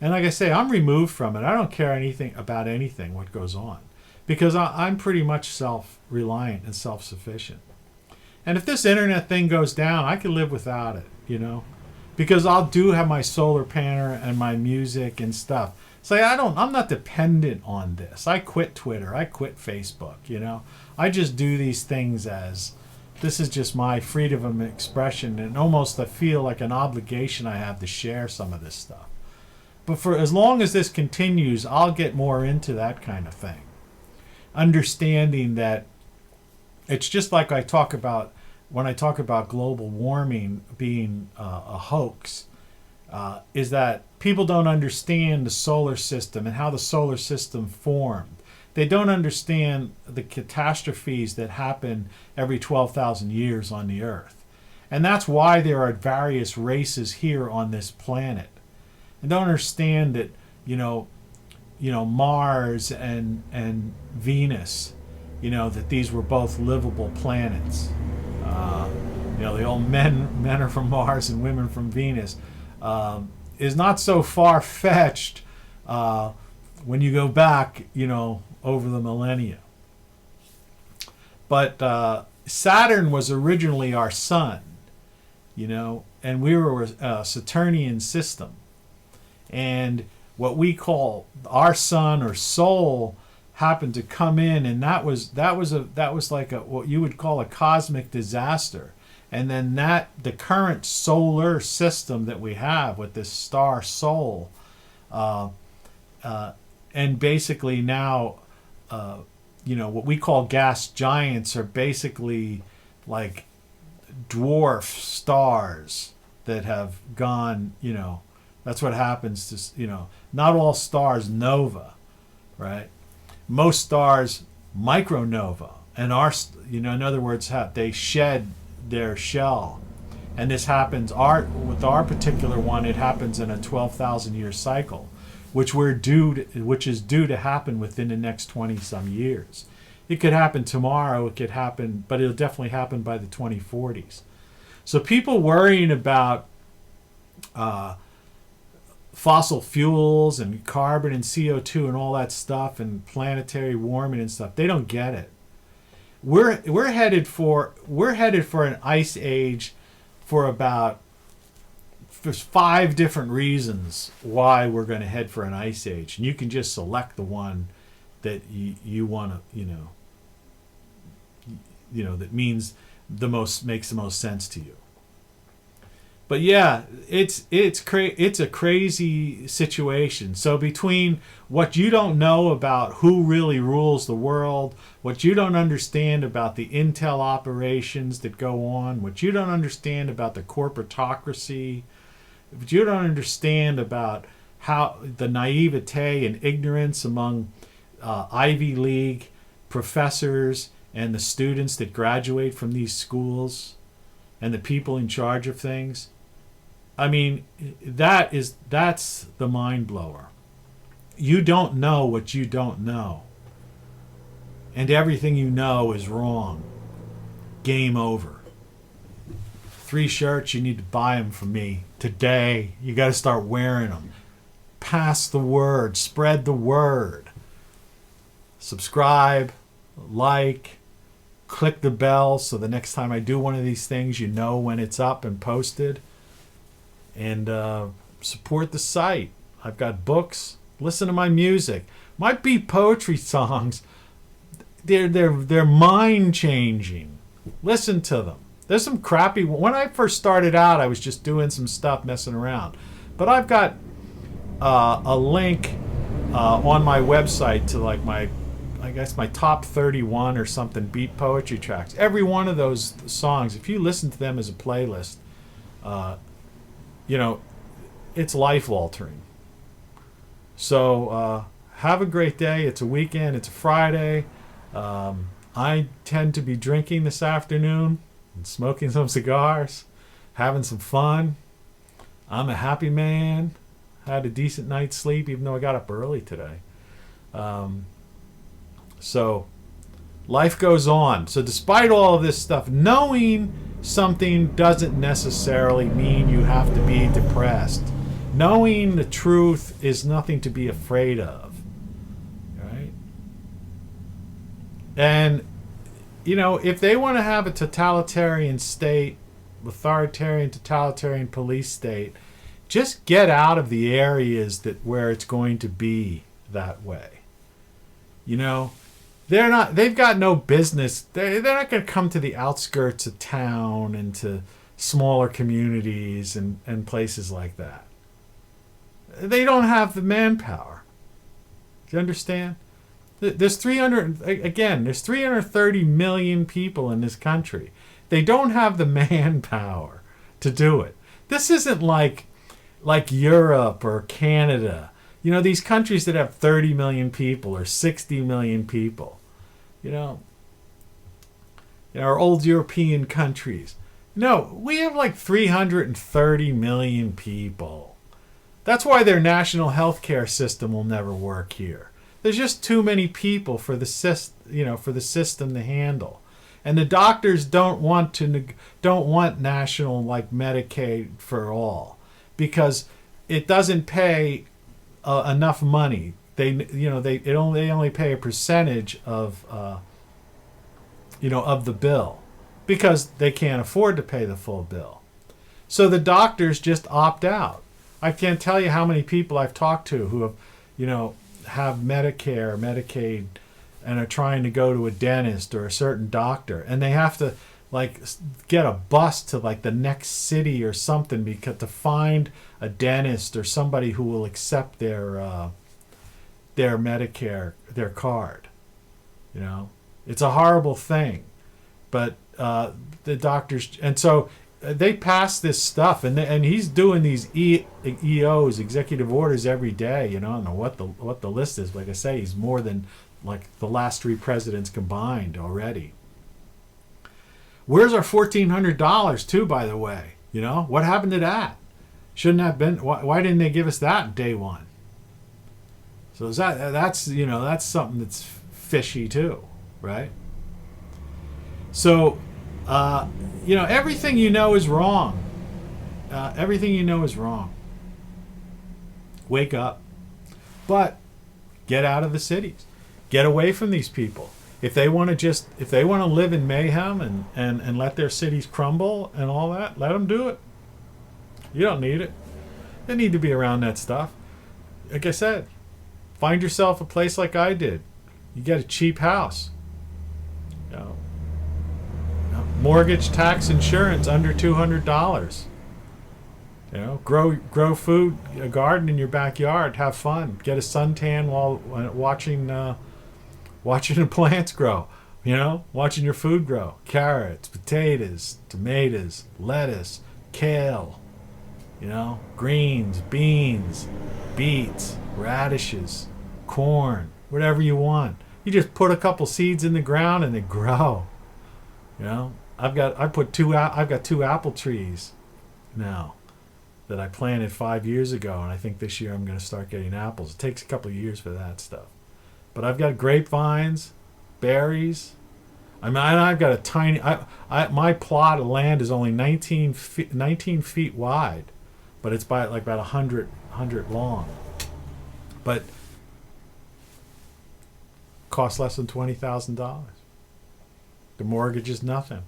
And like I say, I'm removed from it. I don't care anything about anything, what goes on, because I'm pretty much self-reliant and self-sufficient. And if this internet thing goes down, I can live without it, because I'll have my solar panel and my music and stuff. So I'm not dependent on this. I quit Twitter. I quit Facebook, I just do these things as, this is just my freedom of expression, and almost I feel like an obligation I have to share some of this stuff. But for as long as this continues, I'll get more into that kind of thing. Understanding that it's just like when I talk about global warming being a hoax, is that people don't understand the solar system and how the solar system formed. They don't understand the catastrophes that happen every 12,000 years on the Earth. And that's why there are various races here on this planet. They don't understand that, Mars and Venus, that these were both livable planets. The old men are from Mars and women from Venus, is not so far-fetched when you go back, over the millennia. But Saturn was originally our sun, and we were a Saturnian system. And what we call our sun or soul happened to come in, and that was like what you would call a cosmic disaster. And then the current solar system that we have with this star Sol, and basically now, what we call gas giants are basically like dwarf stars that have gone, that's what happens to, not all stars nova, right? Most stars micronova, and in other words, they shed their shell. And this happens, with our particular one, it happens in a 12,000 year cycle, which is due to happen within the next 20 some years. It could happen tomorrow, it could happen, but it'll definitely happen by the 2040s. So people worrying about fossil fuels and carbon and CO2 and all that stuff and planetary warming and stuff, they don't get it. We're headed for an ice age there's 5 different reasons why we're going to head for an ice age, and you can just select the one that you want to, that makes the most sense to you. But yeah, it's a crazy situation. So between what you don't know about who really rules the world, what you don't understand about the intel operations that go on, what you don't understand about the corporatocracy, But you don't understand about how the naivete and ignorance among Ivy League professors and the students that graduate from these schools and the people in charge of things. I mean, that's the mind blower. You don't know what you don't know. And everything you know is wrong. Game over. 3 shirts, you need to buy them from me today. You got to start wearing them. Pass the word. Spread the word. Subscribe. Like. Click the bell so the next time I do one of these things, you know when it's up and posted. And support the site. I've got books. Listen to my music. My beat poetry songs, they're mind changing. Listen to them. There's some crappy. When I first started out, I was just doing some stuff, messing around. But I've got a link on my website to like my top 31 or something beat poetry tracks. Every one of those songs, if you listen to them as a playlist, it's life altering. So have a great day. It's a weekend. It's a Friday. I tend to be drinking this afternoon and smoking some cigars, having some fun. I'm a happy man. Had a decent night's sleep, even though I got up early today. So life goes on. So despite all of this stuff, knowing something doesn't necessarily mean you have to be depressed. Knowing the truth is nothing to be afraid of. Right? And, if they want to have a totalitarian state, authoritarian, totalitarian police state, just get out of the areas where it's going to be that way. They've got no business. They're not going to come to the outskirts of town and to smaller communities and places like that. They don't have the manpower. Do you understand? There's 330 million people in this country. They don't have the manpower to do it. This isn't like Europe or Canada. These countries that have 30 million people or 60 million people. Our old European countries. No, we have like 330 million people. That's why their national health care system will never work here. There's just too many people for the system to handle. And the doctors don't want national like Medicaid for all because it doesn't pay enough money. They only pay a percentage of the bill because they can't afford to pay the full bill. So the doctors just opt out. I can't tell you how many people I've talked to who have Medicare, Medicaid, and are trying to go to a dentist or a certain doctor, and they have to get a bus to the next city or something to find a dentist or somebody who will accept their Medicare, their card. It's a horrible thing, but the doctors, and so they pass this stuff, and he's doing these EOs, executive orders, every day. I don't know what the list is. Like I say, he's more than the last 3 presidents combined already. Where's our $1,400 too? By the way, what happened to that? Shouldn't have been. Why didn't they give us that day one? So that's something that's fishy too, right? So. Everything is wrong. Everything is wrong. Wake up. But get out of the cities. Get away from these people. If they want to live in mayhem and let their cities crumble and all that, let them do it. You don't need it. They need to be around that stuff. Like I said, find yourself a place like I did. You get a cheap house. Mortgage, tax, insurance under $200. Grow food, a garden in your backyard. Have fun. Get a suntan while watching the plants grow. Watching your food grow. Carrots, potatoes, tomatoes, lettuce, kale. Greens, beans, beets, radishes, corn, whatever you want. You just put a couple seeds in the ground and they grow. I've got two apple trees now that I planted 5 years ago, and I think this year I'm going to start getting apples. It takes a couple of years for that stuff. But I've got grapevines, berries. I've got a tiny. My plot of land is only 19 feet wide, but it's by like about 100 long. But costs less than $20,000. The mortgage is nothing.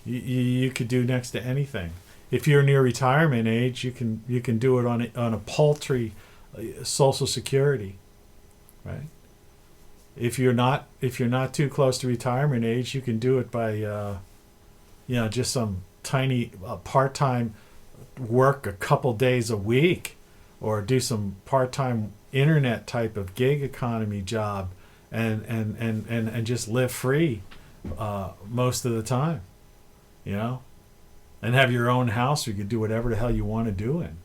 You could do next to anything. If you're near retirement age, you can do it on a paltry Social Security, right? If you're not too close to retirement age, you can do it by just some tiny part-time work a couple days a week, or do some part-time internet type of gig economy job, and just live free most of the time, and have your own house where you can do whatever the hell you want to do in,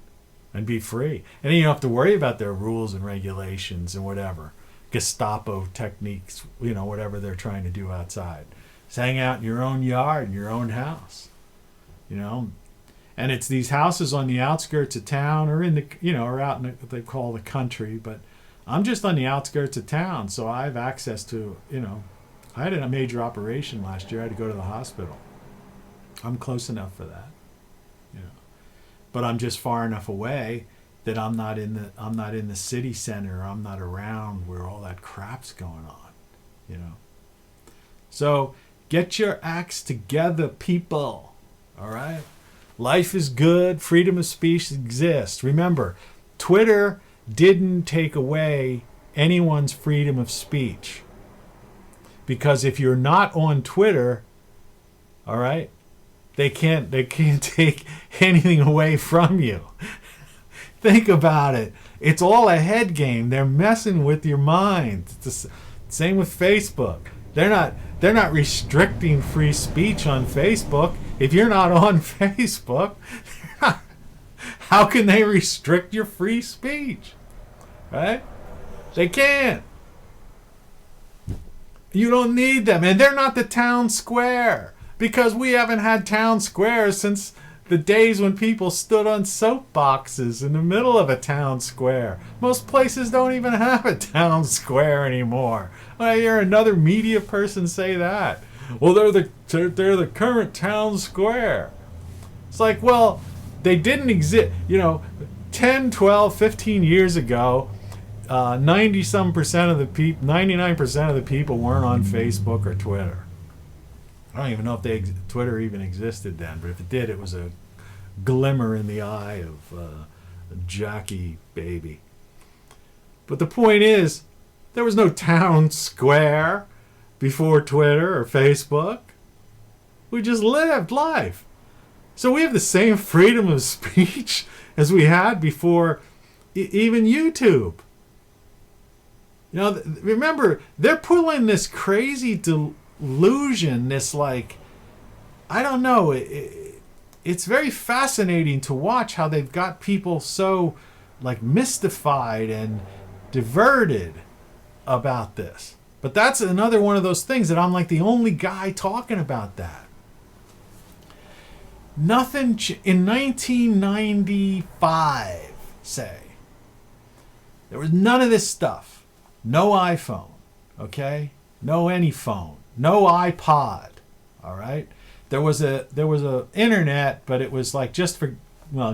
and be free. And then you don't have to worry about their rules and regulations and whatever Gestapo techniques, whatever they're trying to do outside. Just hang out in your own yard, in your own house, And it's these houses on the outskirts of town, or in the, or out in what they call the country. But I'm just on the outskirts of town, so I have access to, I had a major operation last year. I had to go to the hospital. I'm close enough for that, But I'm just far enough away that I'm not in the city center. I'm not around where all that crap's going on, So get your acts together, people. All right. Life is good. Freedom of speech exists. Remember, Twitter didn't take away anyone's freedom of speech. Because if you're not on Twitter, all right, they can't take anything away from you. Think about it. It's all a head game. They're messing with your mind. It's the same with Facebook. They're not restricting free speech on Facebook. If you're not on Facebook, how can they restrict your free speech? Right? They can't. You don't need them. And they're not the town square, because we haven't had town squares since the days when people stood on soapboxes in the middle of a town square. Most places don't even have a town square anymore. I hear another media person say that. Well, they're the current town square. It's like, well, they didn't exist. 10, 12, 15 years ago, 90-some% of the people, 99% of the people weren't on Facebook or Twitter. I don't even know if Twitter even existed then, but if it did, it was a glimmer in the eye of a jockey baby. But the point is, there was no town square before Twitter or Facebook. We just lived life. So we have the same freedom of speech as we had before even YouTube. Remember, they're pulling this crazy delusion, this I don't know, it's very fascinating to watch how they've got people so mystified and diverted about this. But that's another one of those things that I'm the only guy talking about that. Nothing in 1995, say, there was none of this stuff. No iPhone, okay? No any phone. No iPod, all right? There was a internet, but it was just for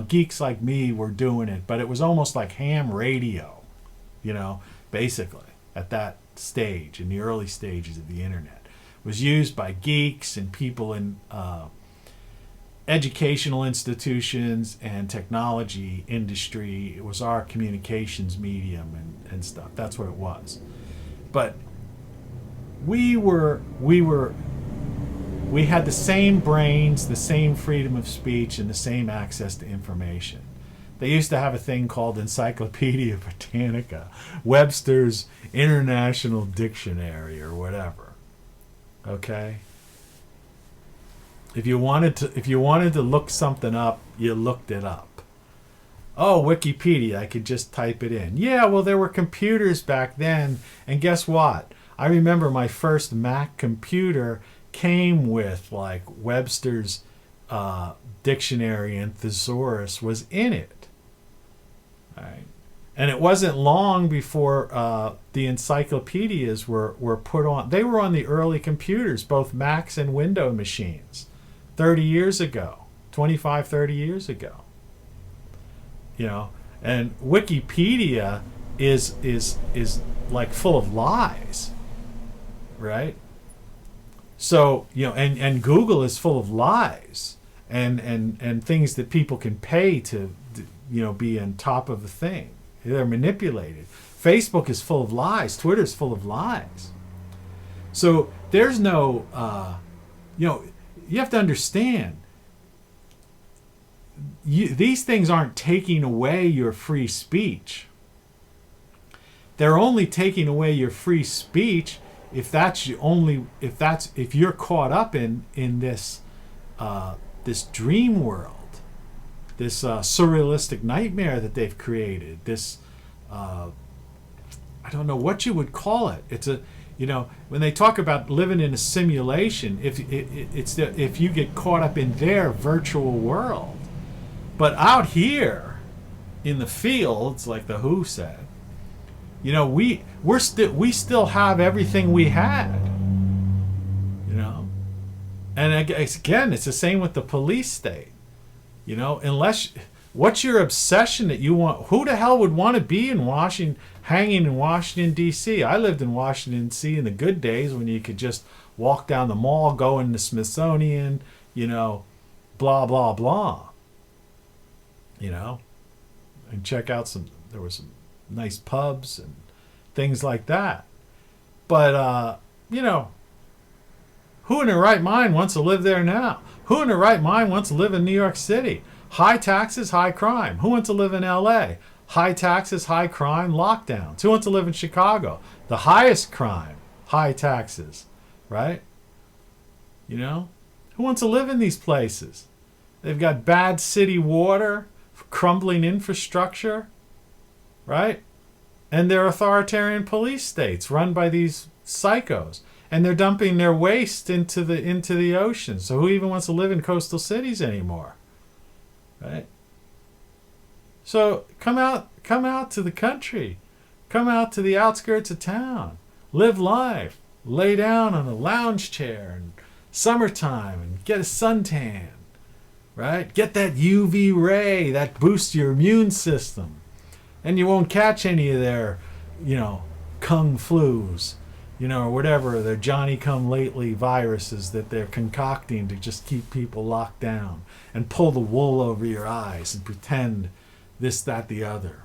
geeks like me were doing it, but it was almost like ham radio, basically at that stage, in the early stages of the internet. It was used by geeks and people in educational institutions and technology industry. It was our communications medium and stuff. That's what it was. But we had the same brains, the same freedom of speech, and the same access to information. They used to have a thing called Encyclopedia Britannica, Webster's International Dictionary or whatever. Okay? If you wanted to look something up, you looked it up. Oh, Wikipedia, I could just type it in. Yeah, well, there were computers back then, and guess what? I remember my first Mac computer came with like Webster's dictionary, and thesaurus was in it. Right? And it wasn't long before the encyclopedias were put on. They were on the early computers, both Macs and Windows machines, 30 years ago, 25, 30 years ago. You know, and Wikipedia is like full of lies, right? So, you know, and Google is full of lies and things that people can pay to, you know, be on top of a thing. They're manipulated. Facebook is full of lies. Twitter's full of lies. So there's no, you know, you have to understand, these things aren't taking away your free speech. They're only taking away your free speech if you're caught up in this this dream world, this surrealistic nightmare that they've created. This I don't know what you would call it. It's a, you know, when they talk about living in a simulation, if you get caught up in their virtual world. But out here in the fields, like the Who said, you know, we still have everything we had. You know, and again, it's the same with the police state. You know, unless, what's your obsession that you want? Who the hell would want to be in Washington, hanging in Washington D.C.? I lived in Washington D.C. in the good days when you could just walk down the mall, go in the Smithsonian, you know, blah blah blah. You know, and check out there were some nice pubs and things like that. But, you know, who in their right mind wants to live there now? Who in their right mind wants to live in New York City? High taxes, high crime. Who wants to live in L.A.? High taxes, high crime, lockdowns. Who wants to live in Chicago? The highest crime, high taxes, right? You know, who wants to live in these places? They've got bad city water, crumbling infrastructure, right? And they're authoritarian police states run by these psychos, and they're dumping their waste into the ocean. So who even wants to live in coastal cities anymore, right? So come out to the country, come out to the outskirts of town, live life, lay down on a lounge chair in summertime and get a suntan. Right? Get that UV ray that boosts your immune system. And you won't catch any of their, you know, kung flus, you know, or whatever, their Johnny-come-lately viruses that they're concocting to just keep people locked down and pull the wool over your eyes and pretend this, that, the other.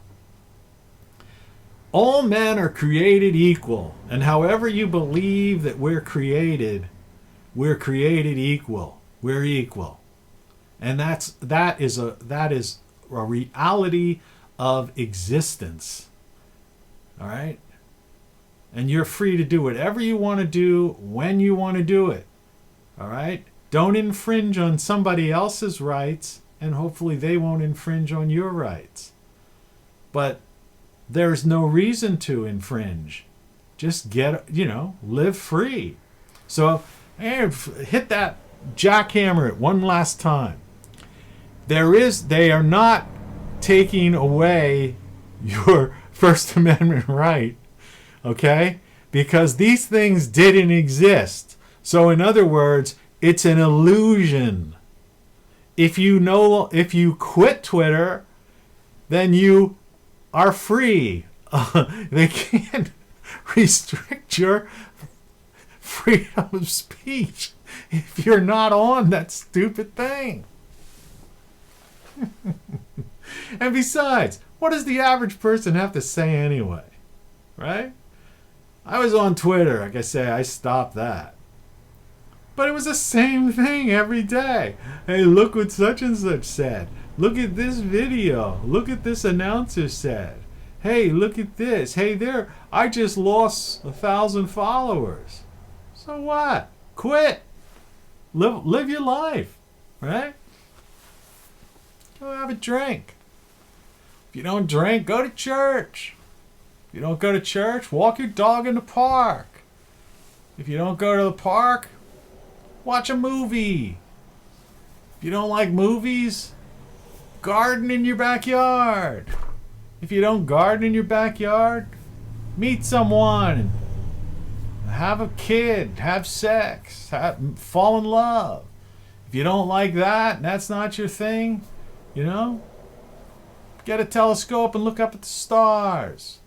All men are created equal, and however you believe that we're created equal. We're equal. And that is a reality of existence. All right? And you're free to do whatever you want to do when you want to do it. All right? Don't infringe on somebody else's rights, and hopefully they won't infringe on your rights. But there's no reason to infringe. Just live free. So, hit that jackhammer it one last time. They are not taking away your First Amendment right, okay? Because these things didn't exist. So in other words, it's an illusion. If you quit Twitter, then you are free. They can't restrict your freedom of speech if you're not on that stupid thing. And besides, what does the average person have to say anyway? Right? I was on Twitter. Like I say, I stopped that. But it was the same thing every day. Hey, look what such and such said. Look at this video. Look at this announcer said. Hey, look at this. Hey, there, I just lost 1,000 followers. So what? Quit. Live your life, right? Go have a drink. If you don't drink, go to church. If you don't go to church, walk your dog in the park. If you don't go to the park, watch a movie. If you don't like movies, garden in your backyard. If you don't garden in your backyard, meet someone. Have a kid. Have sex. Fall in love. If you don't like that, and that's not your thing, get a telescope and look up at the stars.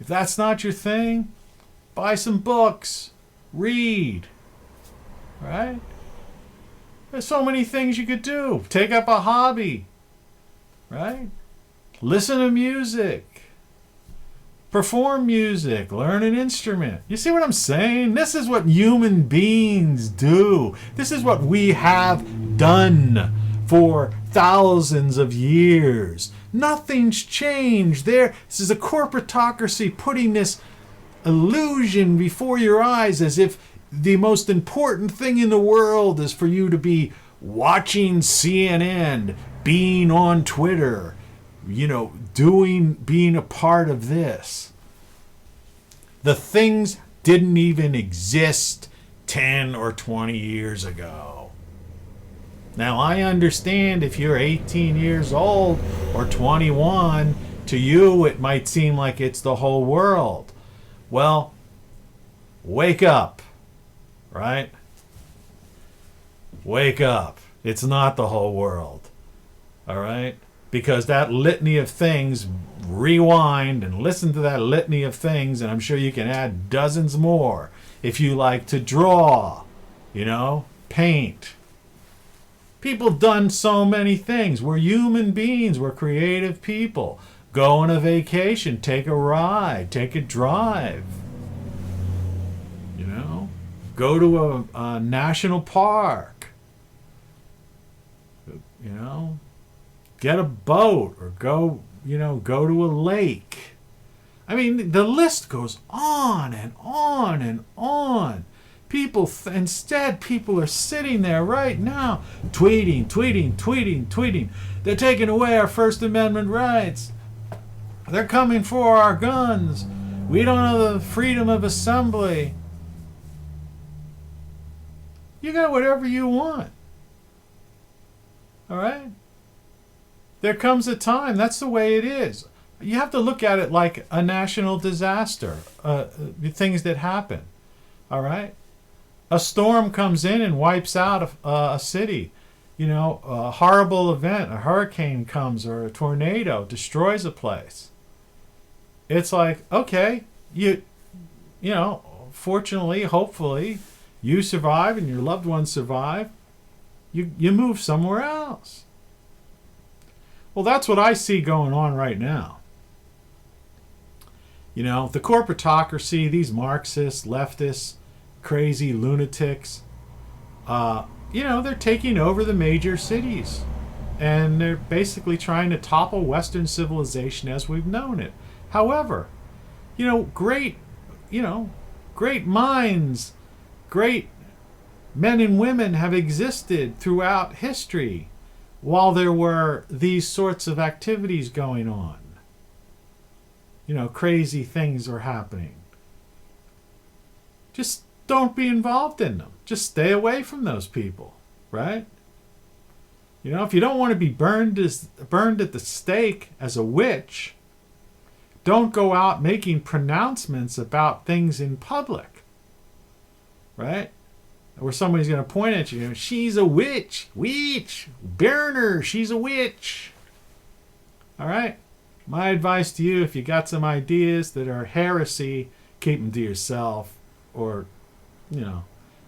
If that's not your thing, buy some books. Read. Right? There's so many things you could do. Take up a hobby. Right? Listen to music. Perform music. Learn an instrument. You see what I'm saying? This is what human beings do. This is what we have done for thousands of years. Nothing's changed. This is a corporatocracy putting this illusion before your eyes as if the most important thing in the world is for you to be watching CNN, being on Twitter, being a part of this. The things didn't even exist 10 or 20 years ago. Now, I understand if you're 18 years old or 21, to you it might seem like it's the whole world. Well, wake up, right? Wake up. It's not the whole world, all right? Because that litany of things, rewind and listen to that litany of things, and I'm sure you can add dozens more if you like to draw, paint. People done so many things. We're human beings. We're creative people. Go on a vacation. Take a ride. Take a drive. Go to a national park. Get a boat or go to a lake. I mean, the list goes on and on and on. Instead, people are sitting there right now tweeting. They're taking away our First Amendment rights. They're coming for our guns. We don't have the freedom of assembly. You got whatever you want. All right? There comes a time. That's the way it is. You have to look at it like a national disaster. Things that happen. All right? A storm comes in and wipes out a city. A horrible event. A hurricane comes or a tornado destroys a place. It's like, okay, fortunately, hopefully, you survive and your loved ones survive. You move somewhere else. Well, that's what I see going on right now. The corporatocracy, these Marxists, leftists, crazy lunatics, they're taking over the major cities. And they're basically trying to topple Western civilization as we've known it. However, great minds, great men and women have existed throughout history while there were these sorts of activities going on. Crazy things are happening. Just don't be involved in them. Just stay away from those people, right? If you don't want to be burned at the stake as a witch, don't go out making pronouncements about things in public, right? Where somebody's going to point at you, she's a witch, burn her, she's a witch. All right? My advice to you, if you got some ideas that are heresy, keep them to yourself, or,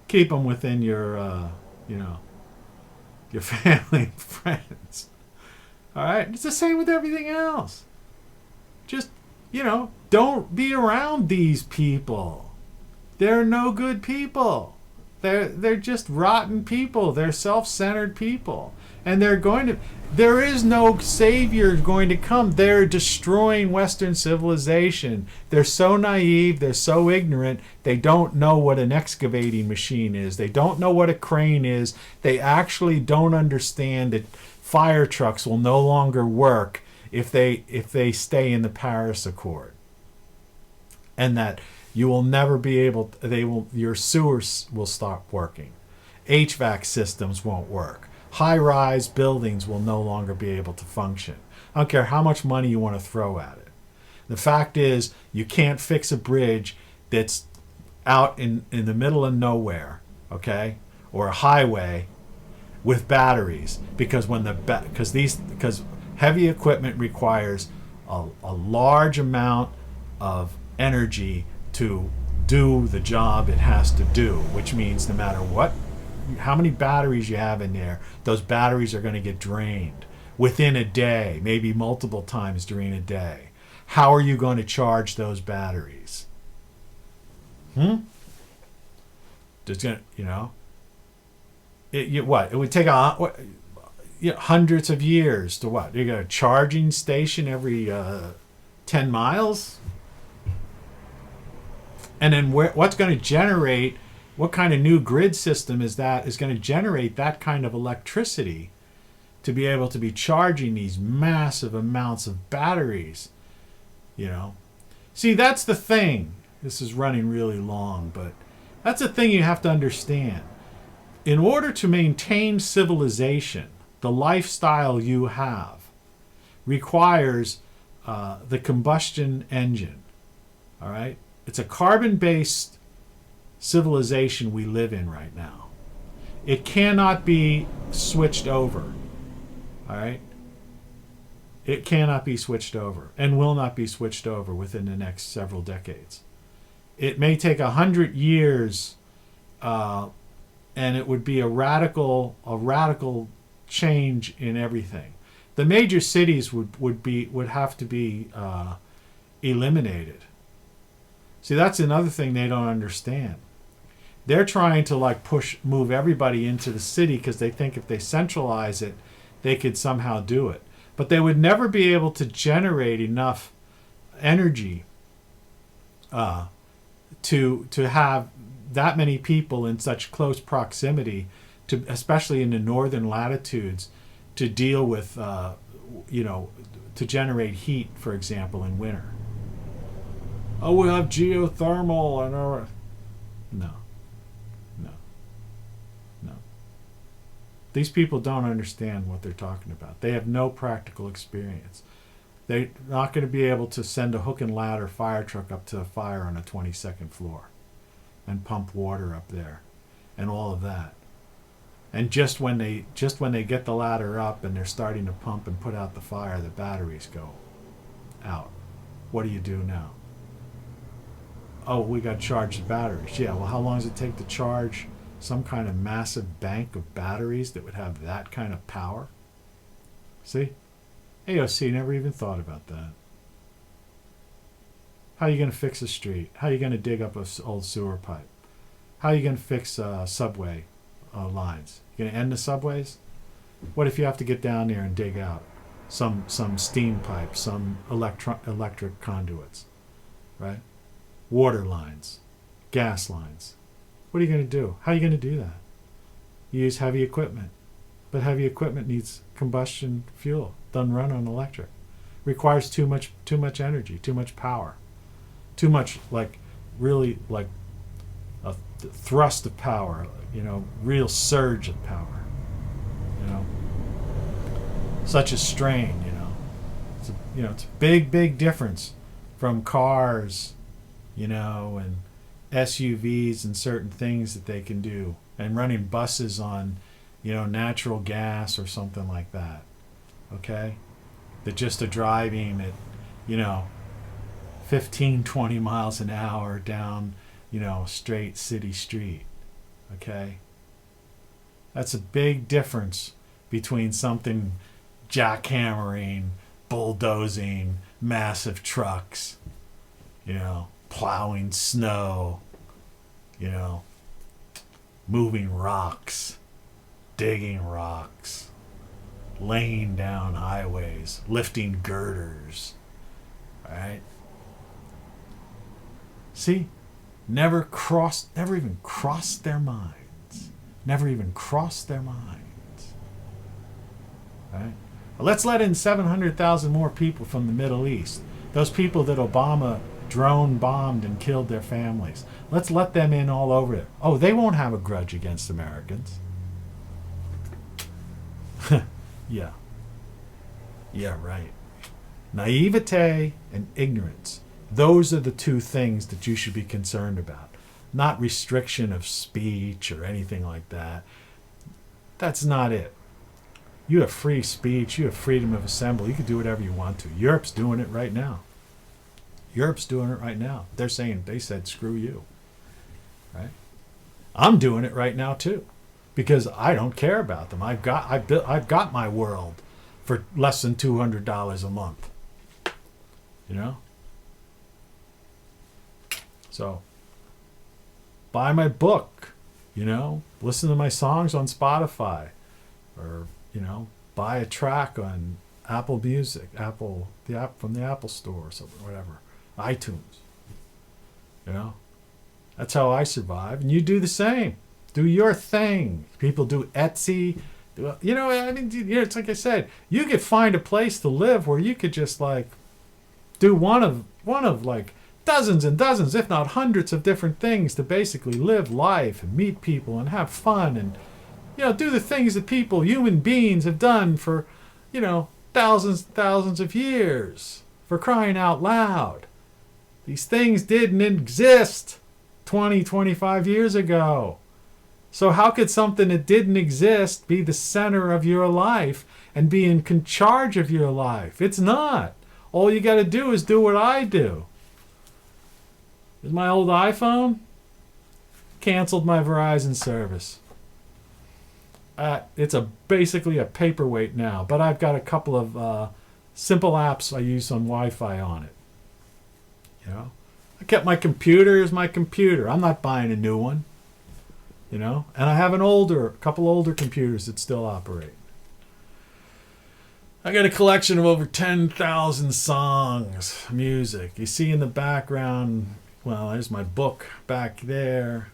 keep them within your, your family and friends. All right? It's the same with everything else. Just, don't be around these people. They're no good people. They're just rotten people. They're self-centered people. And there is no savior going to come. They're destroying Western civilization. They're so naive, they're so ignorant, they don't know what an excavating machine is. They don't know what a crane is. They actually don't understand that fire trucks will no longer work if they stay in the Paris Accord. And that you will never be able your sewers will stop working. HVAC systems won't work. High-rise buildings will no longer be able to function. I don't care how much money you want to throw at it. The fact is, you can't fix a bridge that's out in the middle of nowhere, okay, or a highway with batteries, because because heavy equipment requires a large amount of energy to do the job it has to do, which means no matter how many batteries you have in there, those batteries are going to get drained within a day, maybe multiple times during a day. How are you going to charge those batteries? Just gonna, it would take hundreds of years to what? You got a charging station every 10 miles? And then what's going to generate? What kind of new grid system is going to generate that kind of electricity to be able to be charging these massive amounts of batteries? See, that's the thing. This is running really long, but that's the thing you have to understand. In order to maintain civilization, the lifestyle you have requires the combustion engine. All right? It's a carbon-based civilization we live in right now. It cannot be switched over. All right? It cannot be switched over and will not be switched over within the next several decades. It may take 100 years, and it would be a radical change in everything. The major cities would have to be eliminated. See, that's another thing they don't understand. They're trying to move everybody into the city because they think if they centralize it, they could somehow do it. But they would never be able to generate enough energy to have that many people in such close proximity, especially in the northern latitudes, to deal with, to generate heat, for example, in winter. Oh, we have geothermal and our... No. These people don't understand what they're talking about. They have no practical experience. They're not going to be able to send a hook and ladder fire truck up to a fire on a 22nd floor and pump water up there and all of that. And just when they get the ladder up and they're starting to pump and put out the fire, the batteries go out. What do you do now? Oh, we got to charge the batteries. Yeah, well, how long does it take to charge some kind of massive bank of batteries that would have that kind of power? See? AOC never even thought about that. How are you going to fix a street? How are you going to dig up an old sewer pipe? How are you going to fix subway lines? You going to end the subways? What if you have to get down there and dig out some steam pipes, some electric conduits, right? Water lines, gas lines. What are you going to do? How are you going to do that? You use heavy equipment. But heavy equipment needs combustion fuel. Doesn't run on electric. Requires too much energy, too much power. Too much, really a thrust of power, real surge of power. Such a strain, it's a big difference from cars, and SUVs and certain things that they can do, and running buses on, natural gas or something like that. Okay? That just are driving at, 15, 20 miles an hour down, straight city street. Okay? That's a big difference between something jackhammering, bulldozing, massive trucks, plowing snow, moving rocks, digging rocks, laying down highways, lifting girders, right? See, never even crossed their minds. Never even crossed their minds. Right? Well, let's let in 700,000 more people from the Middle East. Those people that Obama drone bombed and killed their families. Let's let them in all over it. Oh, they won't have a grudge against Americans. Yeah. Yeah, right. Naivete and ignorance. Those are the two things that you should be concerned about. Not restriction of speech or anything like that. That's not it. You have free speech. You have freedom of assembly. You can do whatever you want to. Europe's doing it right now. Europe's doing it right now. They said, screw you. Right? I'm doing it right now too, because I don't care about them. I've got my world for less than $200 a month. You know? So, buy my book, you know, listen to my songs on Spotify, or, you know, buy a track on Apple Music, from the Apple Store or something, whatever, iTunes. You know, that's how I survive, and you do the same. Do your thing. People do Etsy. You know, I mean, you know, it's like I said, you could find a place to live where you could just like do one of like dozens and dozens, if not hundreds of different things to basically live life and meet people and have fun and, you know, do the things that human beings have done for, you know, thousands and thousands of years, for crying out loud. These things didn't exist 20, 25 years ago. So how could something that didn't exist be the center of your life and be in charge of your life? It's not. All you got to do is do what I do. Is my old iPhone? Canceled my Verizon service. It's basically a paperweight now, but I've got a couple of simple apps I use on Wi-Fi on it. You know, I kept my computer as my computer. I'm not buying a new one. You know, and I have a couple older computers that still operate. I got a collection of over 10,000 songs, music. You see in the background, well, there's my book back there.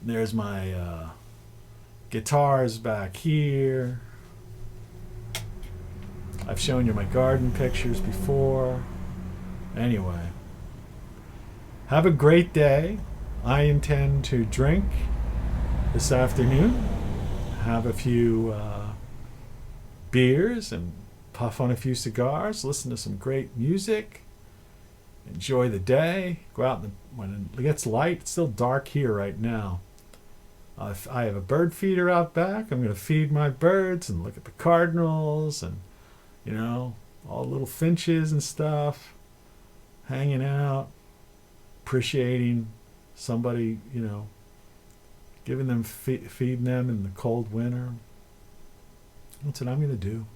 There's my guitars back here. I've shown you my garden pictures before. Anyway, have a great day. I intend to drink this afternoon, have a few beers and puff on a few cigars, listen to some great music, enjoy the day, go out when it gets light. It's still dark here right now. I have a bird feeder out back. I'm going to feed my birds and look at the cardinals and, you know, all the little finches and stuff, hanging out, appreciating somebody, you know, giving them, feeding them in the cold winter. That's what I'm going to do.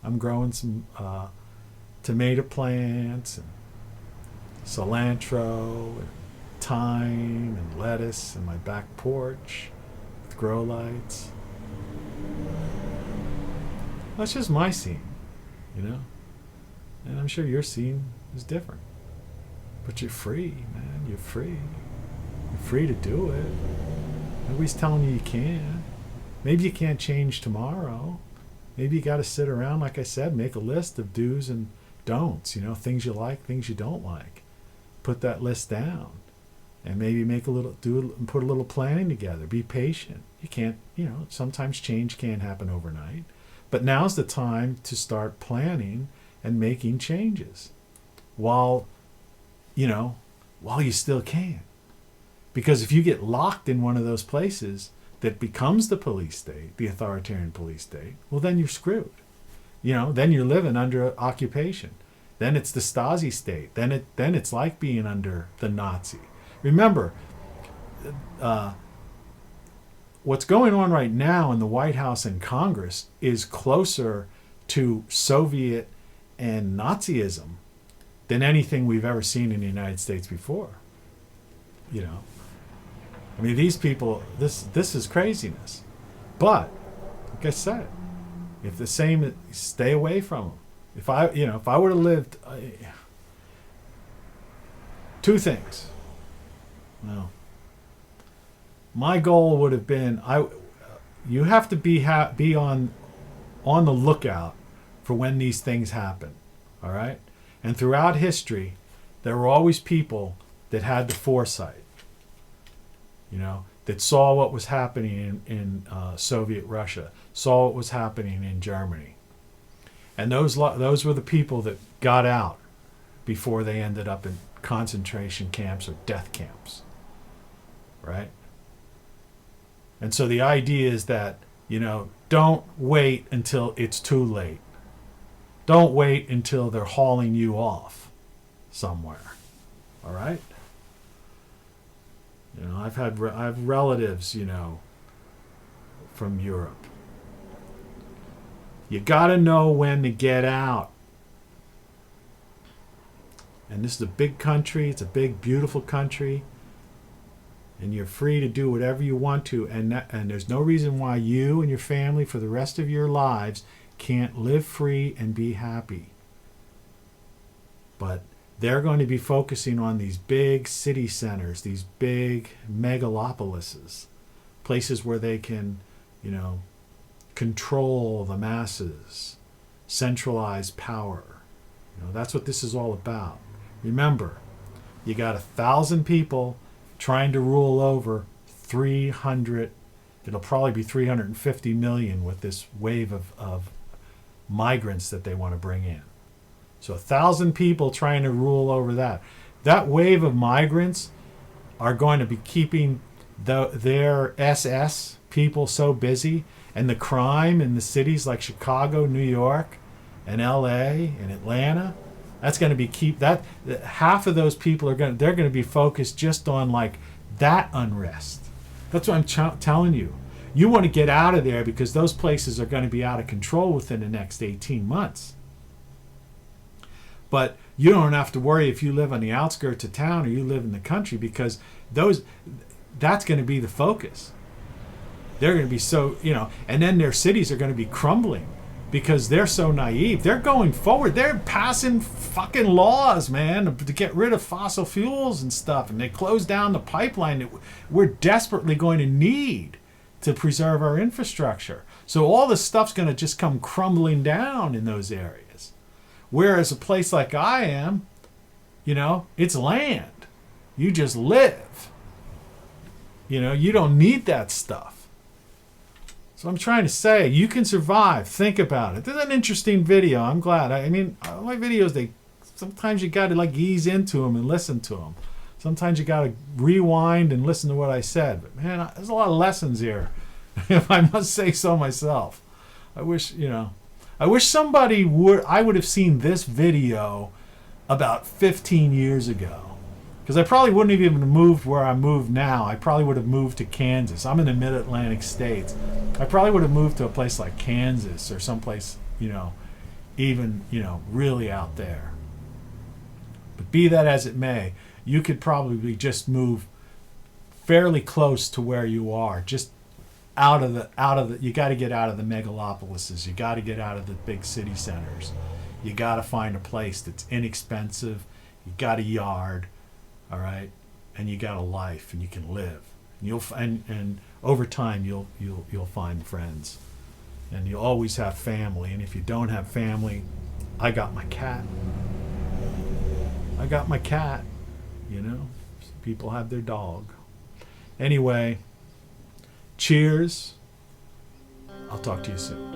I'm growing some tomato plants and cilantro and thyme and lettuce in my back porch with grow lights. That's just my scene, you know? And I'm sure your scene is different. But you're free, man. You're free. You're free to do it. Nobody's telling you can't. Maybe you can't change tomorrow. Maybe you got to sit around, like I said, make a list of do's and don'ts. You know, things you like, things you don't like. Put that list down, and maybe put a little planning together. Be patient. You can't, you know, sometimes change can't happen overnight. But now's the time to start planning and making changes, while you still can. Because if you get locked in one of those places that becomes the police state, the authoritarian police state, well, then you're screwed. You know, then you're living under occupation. Then it's the Stasi state. Then it's like being under the Nazi. Remember, what's going on right now in the White House and Congress is closer to Soviet and Nazism than anything we've ever seen in the United States before. You know, I mean, these people, this is craziness. But, like I said, If the same, stay away from them. If I would have lived, two things. Well, my goal would have been you have to be on the lookout for when these things happen. All right? And throughout history, there were always people that had the foresight, that saw what was happening in Soviet Russia, saw what was happening in Germany. And those were the people that got out before they ended up in concentration camps or death camps. Right? And so the idea is that, don't wait until it's too late. Don't wait until they're hauling you off somewhere. All right? I have relatives, from Europe. You got to know when to get out. And this is a big country. It's a big, beautiful country. And you're free to do whatever you want to. And there's no reason why you and your family for the rest of your lives can't live free and be happy. But they're going to be focusing on these big city centers, these big megalopolises, places where they can, control the masses, centralize power. That's what this is all about. Remember, you got 1,000 people trying to rule over 300, it'll probably be 350 million with this wave of migrants that they want to bring in. So 1,000 people trying to rule over that. That wave of migrants are going to be keeping their SS people so busy, and the crime in the cities like Chicago, New York, and LA, and Atlanta, that's going to be half of those people they're going to be focused just on like that unrest. That's what I'm telling you. You want to get out of there because those places are going to be out of control within the next 18 months. But you don't have to worry if you live on the outskirts of town or you live in the country, because that's going to be the focus. They're going to be so, and then their cities are going to be crumbling because they're so naive. They're going forward. They're passing fucking laws, man, to get rid of fossil fuels and stuff. And they close down the pipeline that we're desperately going to need to preserve our infrastructure. So all this stuff's going to just come crumbling down in those areas. Whereas a place like I am, it's land. You just live. You don't need that stuff. So I'm trying to say, you can survive. Think about it. This is an interesting video. I'm glad. My videos, sometimes you got to like ease into them and listen to them. Sometimes you got to rewind and listen to what I said. But man, there's a lot of lessons here, if I must say so myself. I wish somebody I would have seen this video about 15 years ago. Because I probably wouldn't have even moved where I moved now. I probably would have moved to Kansas. I'm in the mid-Atlantic states. I probably would have moved to a place like Kansas or someplace, even, really out there. But be that as it may, you could probably just move fairly close to where you are. Just out of the you got to get out of the megalopolises. You got to get out of the big city centers. You got to find a place that's inexpensive. You got a yard. All right, and you got a life, and you can live. And over time, you'll find friends, and you'll always have family. And if you don't have family, I got my cat. People have their dog. Anyway, cheers. I'll talk to you soon.